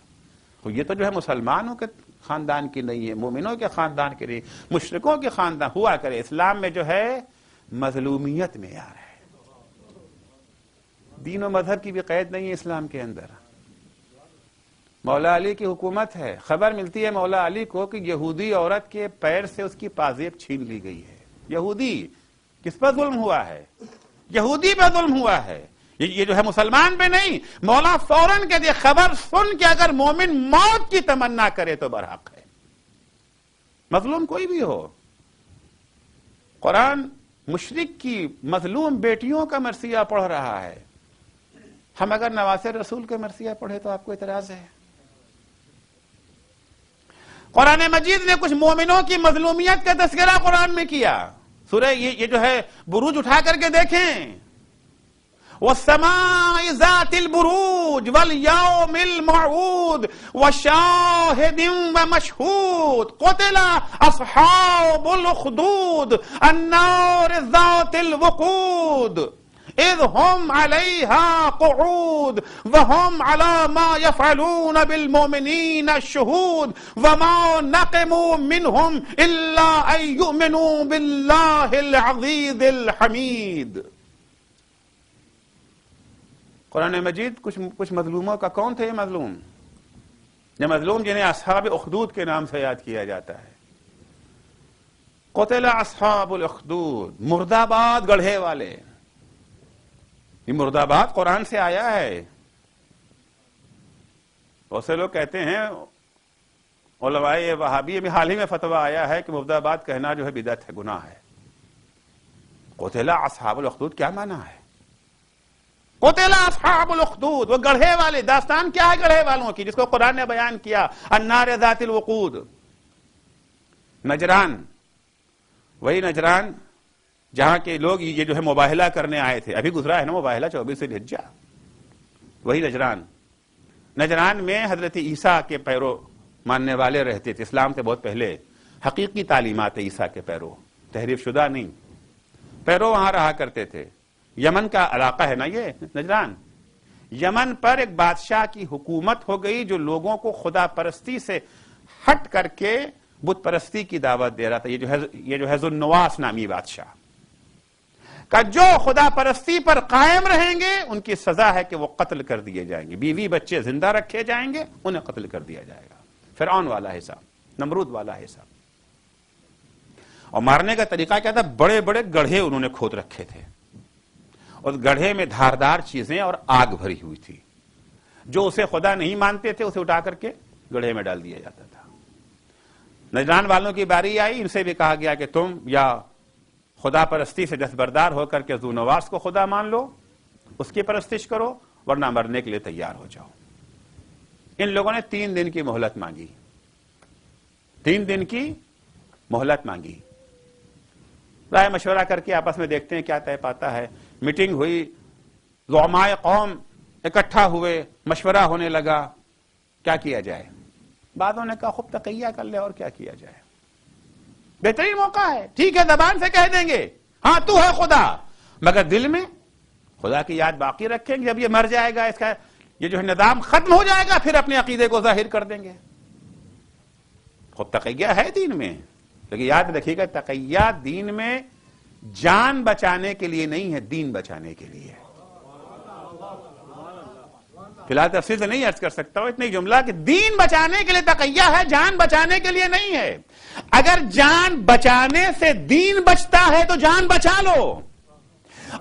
تو یہ تو جو ہے مسلمانوں کے خاندان کی نہیں ہے، مومنوں کے خاندان کی نہیں، مشرکوں کے خاندان ہوا کرے. اسلام میں جو ہے مظلومیت معیار ہے. دین و مذہب کی بھی قید نہیں ہے اسلام کے اندر. مولا علی کی حکومت ہے. خبر ملتی ہے مولا علی کو کہ یہودی عورت کے پیر سے اس کی پازیب چھین لی گئی ہے. یہودی کس پر ظلم ہوا ہے؟ یہودی پہ ظلم ہوا ہے. یہ جو ہے مسلمان پہ نہیں. مولا فوراً کہتے خبر سن کہ اگر مومن موت کی تمنا کرے تو برحق ہے، مظلوم کوئی بھی ہو. قرآن مشرک کی مظلوم بیٹیوں کا مرثیہ پڑھ رہا ہے. ہم اگر نواسے رسول کا مرثیہ پڑھے تو آپ کو اعتراض ہے؟ قرآن مجید نے کچھ مومنوں کی مظلومیت کا تذکرہ قرآن میں کیا. سورہ یہ جو ہے بروج اٹھا کر کے دیکھیں، والسماء ذات البروج واليوم الموعود وشاهد ومشهود قتل اصحاب الاخدود النار ذات الوقود اذ هم عليها قعود وهم على ما يفعلون بالمؤمنين شهود وما نقموا منهم الا ان يؤمنوا بالله العزيز الحميد. قرآن مجید کچھ مظلوموں کا کون تھے یہ مظلوم؟ یہ مظلوم جنہیں اصحاب اخدود کے نام سے یاد کیا جاتا ہے. قتل اصحاب الاخدود، مرد آباد گڑھے والے. یہ مرد آباد قرآن سے آیا ہے. بہت سے لوگ کہتے ہیں، علماء وہابی میں حال ہی میں فتویٰ آیا ہے کہ مرد آباد کہنا جو ہے بدعت ہے، گناہ ہے. قتل اصحاب الاخدود کیا معنی ہے؟ قتل اصحاب الاخدود، وہ گڑھے والے. داستان کیا ہے گڑھے والوں کی جس کو قرآن نے بیان کیا؟ النار ذات الوقود. نجران، وہی نجران جہاں کے لوگ یہ جو ہے مباہلہ کرنے آئے تھے. ابھی گزرا ہے نا مباہلہ 24 ذوالحجہ. وہی نجران. نجران میں حضرت عیسیٰ کے پیرو ماننے والے رہتے تھے. اسلام سے بہت پہلے حقیقی تعلیمات عیسیٰ کے پیرو، تحریف شدہ نہیں. پیرو وہاں رہا کرتے تھے. یمن کا علاقہ ہے نا یہ نجران. یمن پر ایک بادشاہ کی حکومت ہو گئی جو لوگوں کو خدا پرستی سے ہٹ کر کے بت پرستی کی دعوت دے رہا تھا. یہ جو ہے ذوالنواس نامی بادشاہ کا جو خدا پرستی پر قائم رہیں گے ان کی سزا ہے کہ وہ قتل کر دیے جائیں گے. بیوی بچے زندہ رکھے جائیں گے، انہیں قتل کر دیا جائے گا. فرعون والا حساب، نمرود والا حساب. اور مارنے کا طریقہ کیا تھا؟ بڑے بڑے گڑھے انہوں نے کھود رکھے تھے اور گڑھے میں دھاردار چیزیں اور آگ بھری ہوئی تھی. جو اسے خدا نہیں مانتے تھے اسے اٹھا کر کے گڑھے میں ڈال دیا جاتا تھا. نجران والوں کی باری آئی، ان سے بھی کہا گیا کہ تم یا خدا پرستی سے دستبردار ہو کر کے ذونواس کو خدا مان لو، اس کی پرستش کرو، ورنہ مرنے کے لیے تیار ہو جاؤ. ان لوگوں نے 3 دن کی مہلت مانگی. 3 دن کی مہلت مانگی. رائے مشورہ کر کے آپس میں دیکھتے ہیں کیا طے پاتا ہے. میٹنگ ہوئی، زعماء قوم اکٹھا ہوئے، مشورہ ہونے لگا کیا کیا جائے. بعضوں نے کہا خوب تقیہ کر لے، اور کیا کیا جائے. بہترین موقع ہے، ٹھیک ہے زبان سے کہہ دیں گے ہاں تو ہے خدا، مگر دل میں خدا کی یاد باقی رکھیں گے. جب یہ مر جائے گا، اس کا یہ جو ہے نظام ختم ہو جائے گا، پھر اپنے عقیدے کو ظاہر کر دیں گے. خوب تقیہ ہے دین میں، لیکن یاد رکھیے گا تقیہ دین میں جان بچانے کے لیے نہیں ہے، دین بچانے کے لیے. فی الحال تفصیل سے نہیں عرض کر سکتا ہوں، اتنا ہی جملہ کہ دین بچانے کے لیے تقیہ ہے، جان بچانے کے لیے نہیں ہے. اگر جان بچانے سے دین بچتا ہے تو جان بچا لو،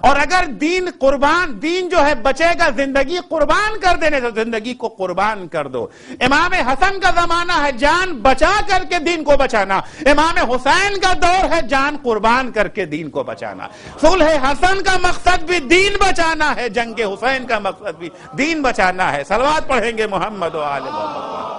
اور اگر دین جو ہے بچے گا زندگی قربان کر دینے تو زندگی کو قربان کر دو. امام حسن کا زمانہ ہے جان بچا کر کے دین کو بچانا، امام حسین کا دور ہے جان قربان کر کے دین کو بچانا. صلح حسن کا مقصد بھی دین بچانا ہے، جنگ حسین کا مقصد بھی دین بچانا ہے. صلوات پڑھیں گے محمد و آل محمد.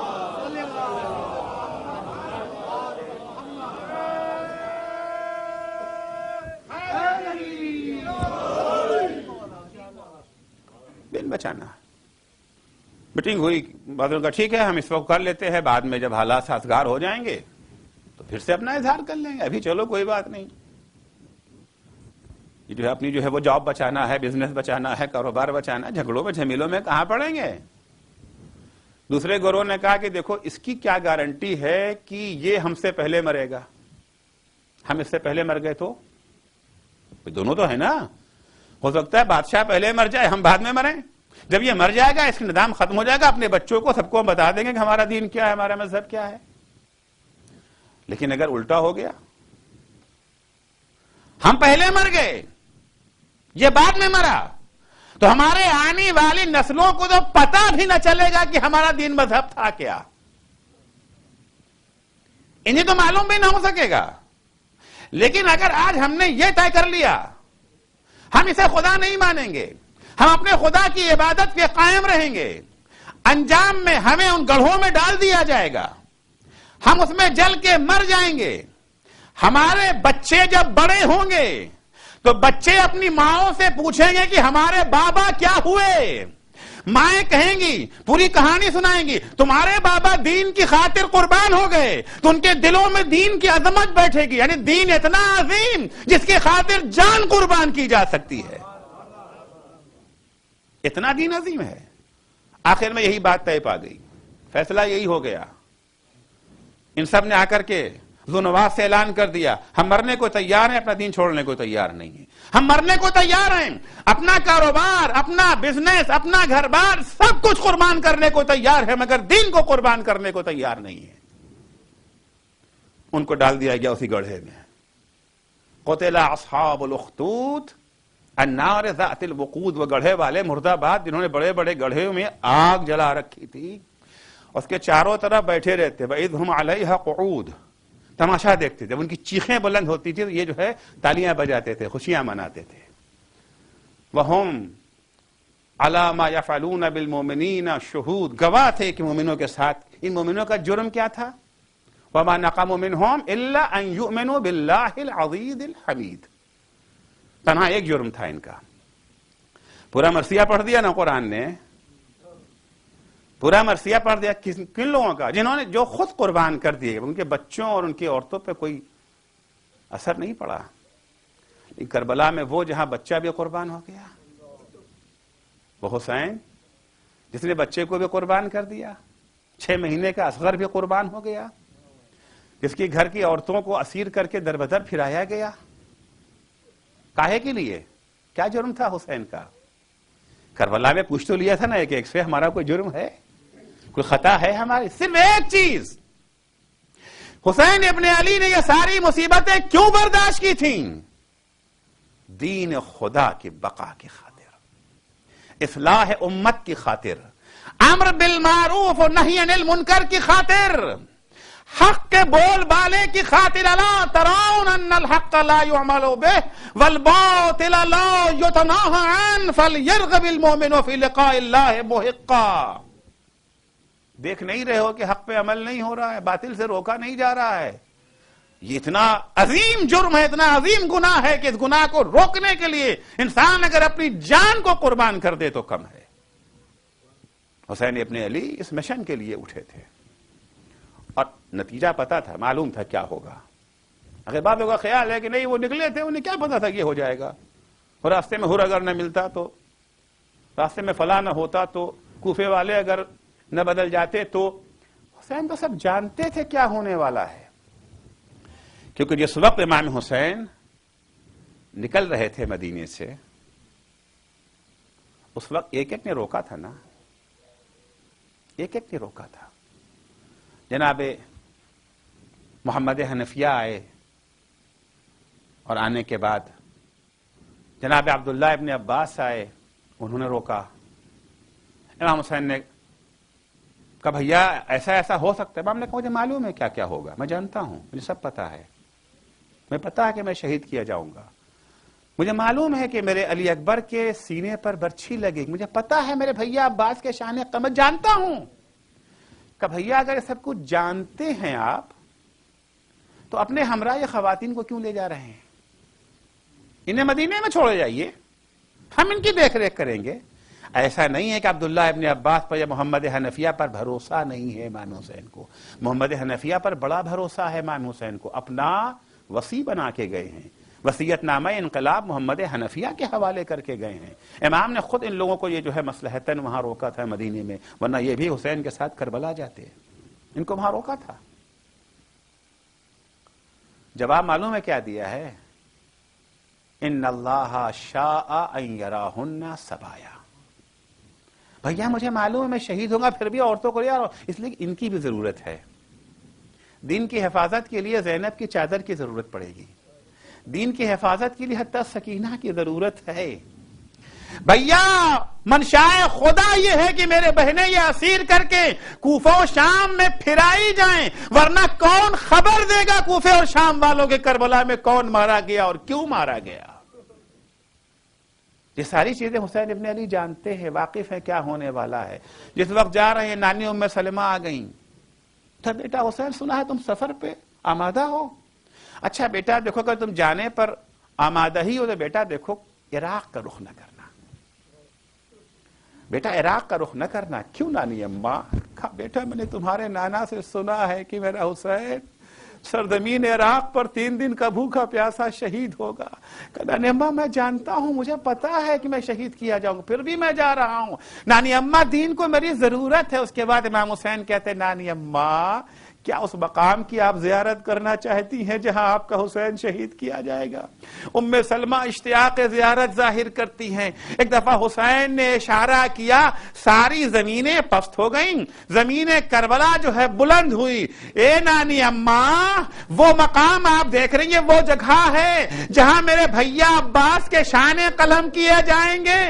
دین بچانا. میٹنگ ہوئی، بعضوں کا ٹھیک ہے ہم اس وقت کر لیتے ہیں، بعد میں جب حالات سازگار ہو جائیں گے تو پھر سے اپنا اظہار کر لیں گے. ابھی چلو کوئی بات نہیں. یہ جو ہے اپنی جو ہے وہ جاب بچانا ہے، بزنس بچانا ہے، کاروبار بچانا ہے. جھگڑوں میں جھمیلوں میں کہاں پڑیں گے. دوسرے گروہ نے کہا کہ دیکھو اس کی کیا گارنٹی ہے کہ یہ ہم سے پہلے مرے گا، ہم اس سے پہلے مر گئے تو دونوں تو ہے نا. ہو سکتا ہے بادشاہ پہلے مر جائے، ہم بعد میں مریں. جب یہ مر جائے گا اس کا نظام ختم ہو جائے گا، اپنے بچوں کو سب کو بتا دیں گے کہ ہمارا دین کیا ہے، ہمارا مذہب کیا ہے. لیکن اگر الٹا ہو گیا، ہم پہلے مر گئے یہ بعد میں مرا، تو ہمارے آنے والی نسلوں کو تو پتہ بھی نہ چلے گا کہ ہمارا دین مذہب تھا کیا. انہیں تو معلوم بھی نہ ہو سکے گا. لیکن اگر آج ہم نے یہ طے کر لیا ہم اسے خدا نہیں مانیں گے، ہم اپنے خدا کی عبادت کے قائم رہیں گے، انجام میں ہمیں ان گڑھوں میں ڈال دیا جائے گا، ہم اس میں جل کے مر جائیں گے. ہمارے بچے جب بڑے ہوں گے تو بچے اپنی ماؤں سے پوچھیں گے کہ ہمارے بابا کیا ہوئے، مائیں کہیں گی، پوری کہانی سنائیں گی، تمہارے بابا دین کی خاطر قربان ہو گئے، تو ان کے دلوں میں دین کی عظمت بیٹھے گی، یعنی دین اتنا عظیم جس کی خاطر جان قربان کی جا سکتی ہے، اتنا دین عظیم ہے۔ آخر میں یہی بات طے پا گئی، فیصلہ یہی ہو گیا، ان سب نے آ کر کے ذو نواس سے اعلان کر دیا ہم مرنے کو تیار ہیں، اپنا دین چھوڑنے کو تیار نہیں ہیں، ہم مرنے کو تیار ہیں، اپنا کاروبار، اپنا بزنس، اپنا گھر بار سب کچھ قربان کرنے کو تیار ہے، مگر دین کو قربان کرنے کو تیار نہیں ہے۔ ان کو ڈال دیا گیا اسی گڑھے میں۔ قتل اصحاب الاخدود النار ذات الوقود، وہ گڑھے والے مرد آباد جنہوں نے بڑے بڑے گڑھے میں آگ جلا رکھی تھی، اس کے چاروں طرف بیٹھے رہتے، وَإِذْ هُمْ عَلَيْهَا قُعُودٌ، تماشا دیکھتے تھے، ان کی چیخیں بلند ہوتی تھی تو یہ جو ہے تالیاں بجاتے تھے، خوشیاں مناتے تھے۔ وَهُمْ عَلَى مَا يَفْعَلُونَ بِالْمُؤْمِنِينَ شُهُودٌ، گواہ تھے کہ مومنوں کے ساتھ ان مومنوں کا جرم کیا تھا۔ وَمَا نَقَمُوا مِنْهُمْ إِلَّا أَن يُؤْمِنُوا بِاللَّهِ الْعَزِيزِ الْحَمِيدِ، تنہا ایک جرم تھا ان کا۔ پورا مرثیہ پڑھ دیا نا قرآن نے، پورا مرثیہ پڑھ دیا کن لوگوں کا، جنہوں نے جو خود قربان کر دیے، ان کے بچوں اور ان کی عورتوں پہ کوئی اثر نہیں پڑا۔ کربلا میں وہ جہاں بچہ بھی قربان ہو گیا، وہ حسین جس نے بچے کو بھی قربان کر دیا، 6 مہینے کا اصغر بھی قربان ہو گیا، جس کی گھر کی عورتوں کو اسیر کر کے در بدر پھرایا گیا، کاہے کے لیے؟ کیا جرم تھا حسین کا؟ کربلا میں پوچھ تو لیا تھا نا ایک ایک سے، ہمارا کوئی جرم ہے، کوئی خطا ہے ہماری؟ صرف ایک چیز، حسین ابن علی نے یہ ساری مصیبتیں کیوں برداشت کی تھیں؟ دین خدا کی بقا کی خاطر، اصلاح امت کی خاطر، امر بالمعروف و نہی عن المنکر کی خاطر، حق کے بول بالے کی خاطر۔ الا ترون ان الحق لا يعمل به والباطل لا يتناهى عنه فليرغب المؤمن في لقاء الله محقا، دیکھ نہیں رہے ہو کہ حق پہ عمل نہیں ہو رہا ہے، باطل سے روکا نہیں جا رہا ہے؟ یہ اتنا عظیم جرم ہے، اتنا عظیم گناہ ہے کہ اس گناہ کو روکنے کے لیے انسان اگر اپنی جان کو قربان کر دے تو کم ہے۔ حسین ابن علی اس مشن کے لیے اٹھے تھے اور نتیجہ پتا تھا، معلوم تھا کیا ہوگا۔ اگر بعض لوگوں کا خیال ہے کہ نہیں وہ نکلے تھے، انہیں کیا پتا تھا کہ یہ ہو جائے گا، اور راستے میں ہر اگر نہ ملتا تو، راستے میں فلاں نہ ہوتا تو، کوفے والے اگر نہ بدل جاتے تو، حسین تو سب جانتے تھے کیا ہونے والا ہے، کیونکہ جس وقت امام حسین نکل رہے تھے مدینے سے، اس وقت ایک ایک نے روکا تھا نا، ایک ایک نے روکا تھا۔ جناب محمد حنفیہ آئے، اور آنے کے بعد جناب عبداللہ ابن عباس آئے، انہوں نے روکا۔ امام حسین نے کہا بھیا ایسا ایسا ہو سکتا ہے۔ امام نے کہا مجھے معلوم ہے کیا کیا ہوگا، میں جانتا ہوں، مجھے سب پتا ہے، میں پتا ہے کہ میں شہید کیا جاؤں گا، مجھے معلوم ہے کہ میرے علی اکبر کے سینے پر برچھی لگے گی، مجھے پتا ہے میرے بھیا عباس کے شان قمر جانتا ہوں۔ کہ بھیا اگر یہ سب کچھ جانتے ہیں آپ تو اپنے ہمراہ خواتین کو کیوں لے جا رہے ہیں؟ انہیں مدینے میں چھوڑے جائیے، ہم ان کی دیکھ ریکھ کریں گے۔ ایسا نہیں ہے کہ عبداللہ ابن عباس پر یا محمد حنفیہ پر بھروسہ نہیں ہے امام حسین کو، محمد حنفیہ پر بڑا بھروسہ ہے امام حسین کو، اپنا وصی بنا کے گئے ہیں، وصیت نامہ انقلاب محمد حنفیہ کے حوالے کر کے گئے ہیں۔ امام نے خود ان لوگوں کو یہ جو ہے مصلحتاً وہاں روکا تھا مدینے میں، ورنہ یہ بھی حسین کے ساتھ کربلا جاتے، ان کو وہاں روکا تھا۔ جواب معلوم ہے کیا دیا ہے؟ ان اللہ شاء ان یراہن سبایا، بھیا مجھے معلوم ہے میں شہید ہوں گا، پھر بھی عورتوں کو لے آ رہا ہوں، اس لیے ان کی بھی ضرورت ہے۔ دین کی حفاظت کے لیے زینب کی چادر کی ضرورت پڑے گی، دین کی حفاظت کے لیے حتی سکینہ کی ضرورت ہے۔ بھیا منشاء خدا یہ ہے کہ میرے بہنیں یہ اسیر کر کے کوفہ و شام میں پھرائی جائیں، ورنہ کون خبر دے گا کوفہ اور شام والوں کے کربلا میں کون مارا گیا اور کیوں مارا گیا؟ یہ ساری چیزیں حسین ابن علی جانتے ہیں، واقف ہیں کیا ہونے والا ہے۔ جس وقت جا رہے ہیں نانی ام سلمہ آ گئیں، تو بیٹا حسین سنا ہے تم سفر پہ آمادہ ہو؟ اچھا بیٹا دیکھو اگر تم جانے پر آمادہ ہی ہو تو بیٹا دیکھو عراق کا رخ نہ کرنا، بیٹا عراق کا رخ نہ کرنا۔ کیوں نانی اماں؟ کہا بیٹا میں نے تمہارے نانا سے سنا ہے کہ میرا حسین سرزمین عراق پر 3 دن کا بھوکا پیاسا شہید ہوگا۔ کہا نانی اماں میں جانتا ہوں، مجھے پتا ہے کہ میں شہید کیا جاؤں گا، پھر بھی میں جا رہا ہوں نانی اماں، دین کو میری ضرورت ہے۔ اس کے بعد امام حسین کہتے نانی اماں کیا اس مقام کی آپ زیارت کرنا چاہتی ہیں جہاں آپ کا حسین شہید کیا جائے گا؟ ام سلمہ اشتیاق زیارت ظاہر کرتی ہیں۔ ایک دفعہ حسین نے اشارہ کیا، ساری زمینیں پست ہو گئیں، زمین کربلا جو ہے بلند ہوئی۔ اے نانی اماں وہ مقام آپ دیکھ رہی ہیں، وہ جگہ ہے جہاں میرے بھیا عباس کے شان قلم کیے جائیں گے۔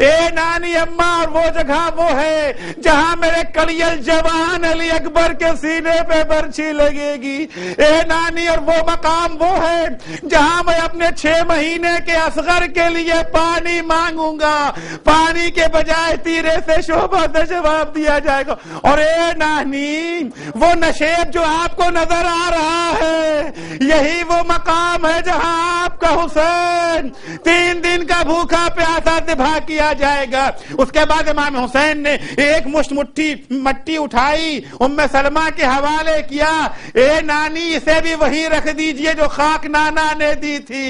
اے نانی اماں اور وہ جگہ وہ ہے جہاں میرے کلیل جوان علی اکبر کے سینے پہ برچھی لگے گی۔ اے نانی اور وہ مقام وہ ہے جہاں میں اپنے 6 مہینے کے اصغر کے لیے پانی مانگوں گا، پانی کے بجائے تیرے سے شعبہ سے جواب دیا جائے گا۔ اور اے نانی وہ نشیب جو آپ کو نظر آ رہا ہے یہی وہ مقام ہے جہاں آپ کا حسین 3 دن کا بھوکا پیاسا ذبح کیا جائے گا۔ اس کے بعد امام حسین نے ایک مٹھی مٹی اٹھائی، ام سلمہ کے حوالے کیا، اے نانی اسے بھی وہیں رکھ دیجئے جو خاک نانا نے دی تھی،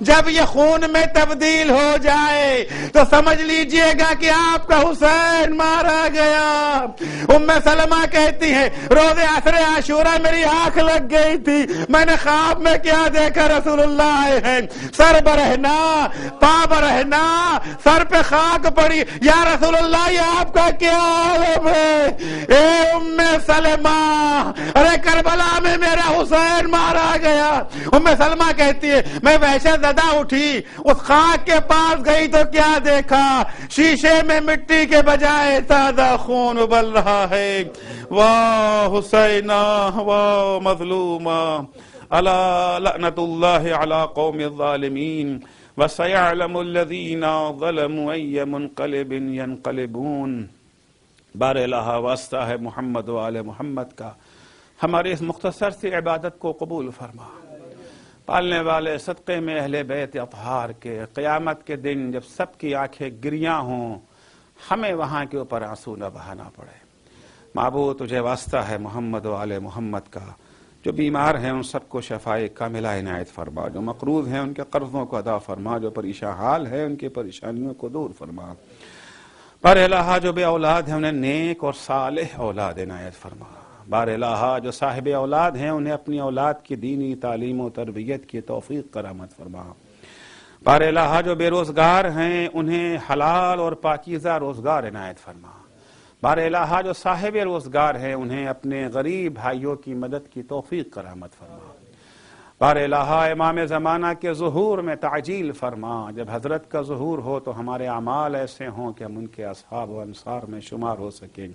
جب یہ خون میں تبدیل ہو جائے تو سمجھ لیجئے گا کہ آپ کا حسین مارا گیا۔ ام سلمہ کہتی ہے روز عصر عاشورہ میری آنکھ لگ گئی تھی، میں نے خواب میں کیا دیکھا، رسول اللہ آئے ہیں، سر برہنا پا برہنا، سر پہ خاک پڑی، یا رسول اللہ یہ آپ کا کیا عالم ہے؟ اے ام سلمہ ارے کربلا میں میرا حسین مارا گیا۔ ام سلمہ کہتی ہے میں وحشت زدہ اٹھی، اس خاک کے پاس گئی تو کیا دیکھا، شیشے میں مٹی کے بجائے تازہ خون ابل رہا ہے۔ واہ حسینہ واہ مظلومہ، الا لعنت اللہ علی قوم الظالمین وسيعلم الذين ظلموا أي منقلب ينقلبون۔ بار الہ واسطہ ہے محمد و آل محمد کا، ہماری اس مختصر سی عبادت کو قبول فرما۔ پالنے والے صدقے میں اہل بیت اطہار کے قیامت کے دن جب سب کی آنکھیں گریاں ہوں، ہمیں وہاں کے اوپر آنسو نہ بہانا پڑے۔ معبود تجھے واسطہ ہے محمد و آل محمد کا، جو بیمار ہیں ان سب کو شفائے کاملہ عنایت فرما، جو مقروض ہیں ان کے قرضوں کو ادا فرما، جو پریشان حال ہے ان کی پریشانیوں کو دور فرما۔ بار الہ جو بے اولاد ہیں انہیں نیک اور صالح اولاد عنایت فرما۔ بار الہ جو صاحب اولاد ہیں انہیں اپنی اولاد کی دینی تعلیم و تربیت کی توفیق کرامت فرما۔ بار الہ جو بے روزگار ہیں انہیں حلال اور پاکیزہ روزگار عنایت فرما۔ بار الہ جو صاحب روزگار ہیں انہیں اپنے غریب بھائیوں کی مدد کی توفیق کرامت فرما۔ بار الہ امام زمانہ کے ظہور میں تعجیل فرما، جب حضرت کا ظہور ہو تو ہمارے اعمال ایسے ہوں کہ ہم ان کے اصحاب و انصار میں شمار ہو سکیں۔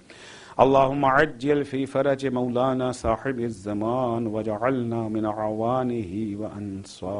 اللہم عجل فی فرج مولانا صاحب الزمان وجعلنا من اعوانہ و انصار۔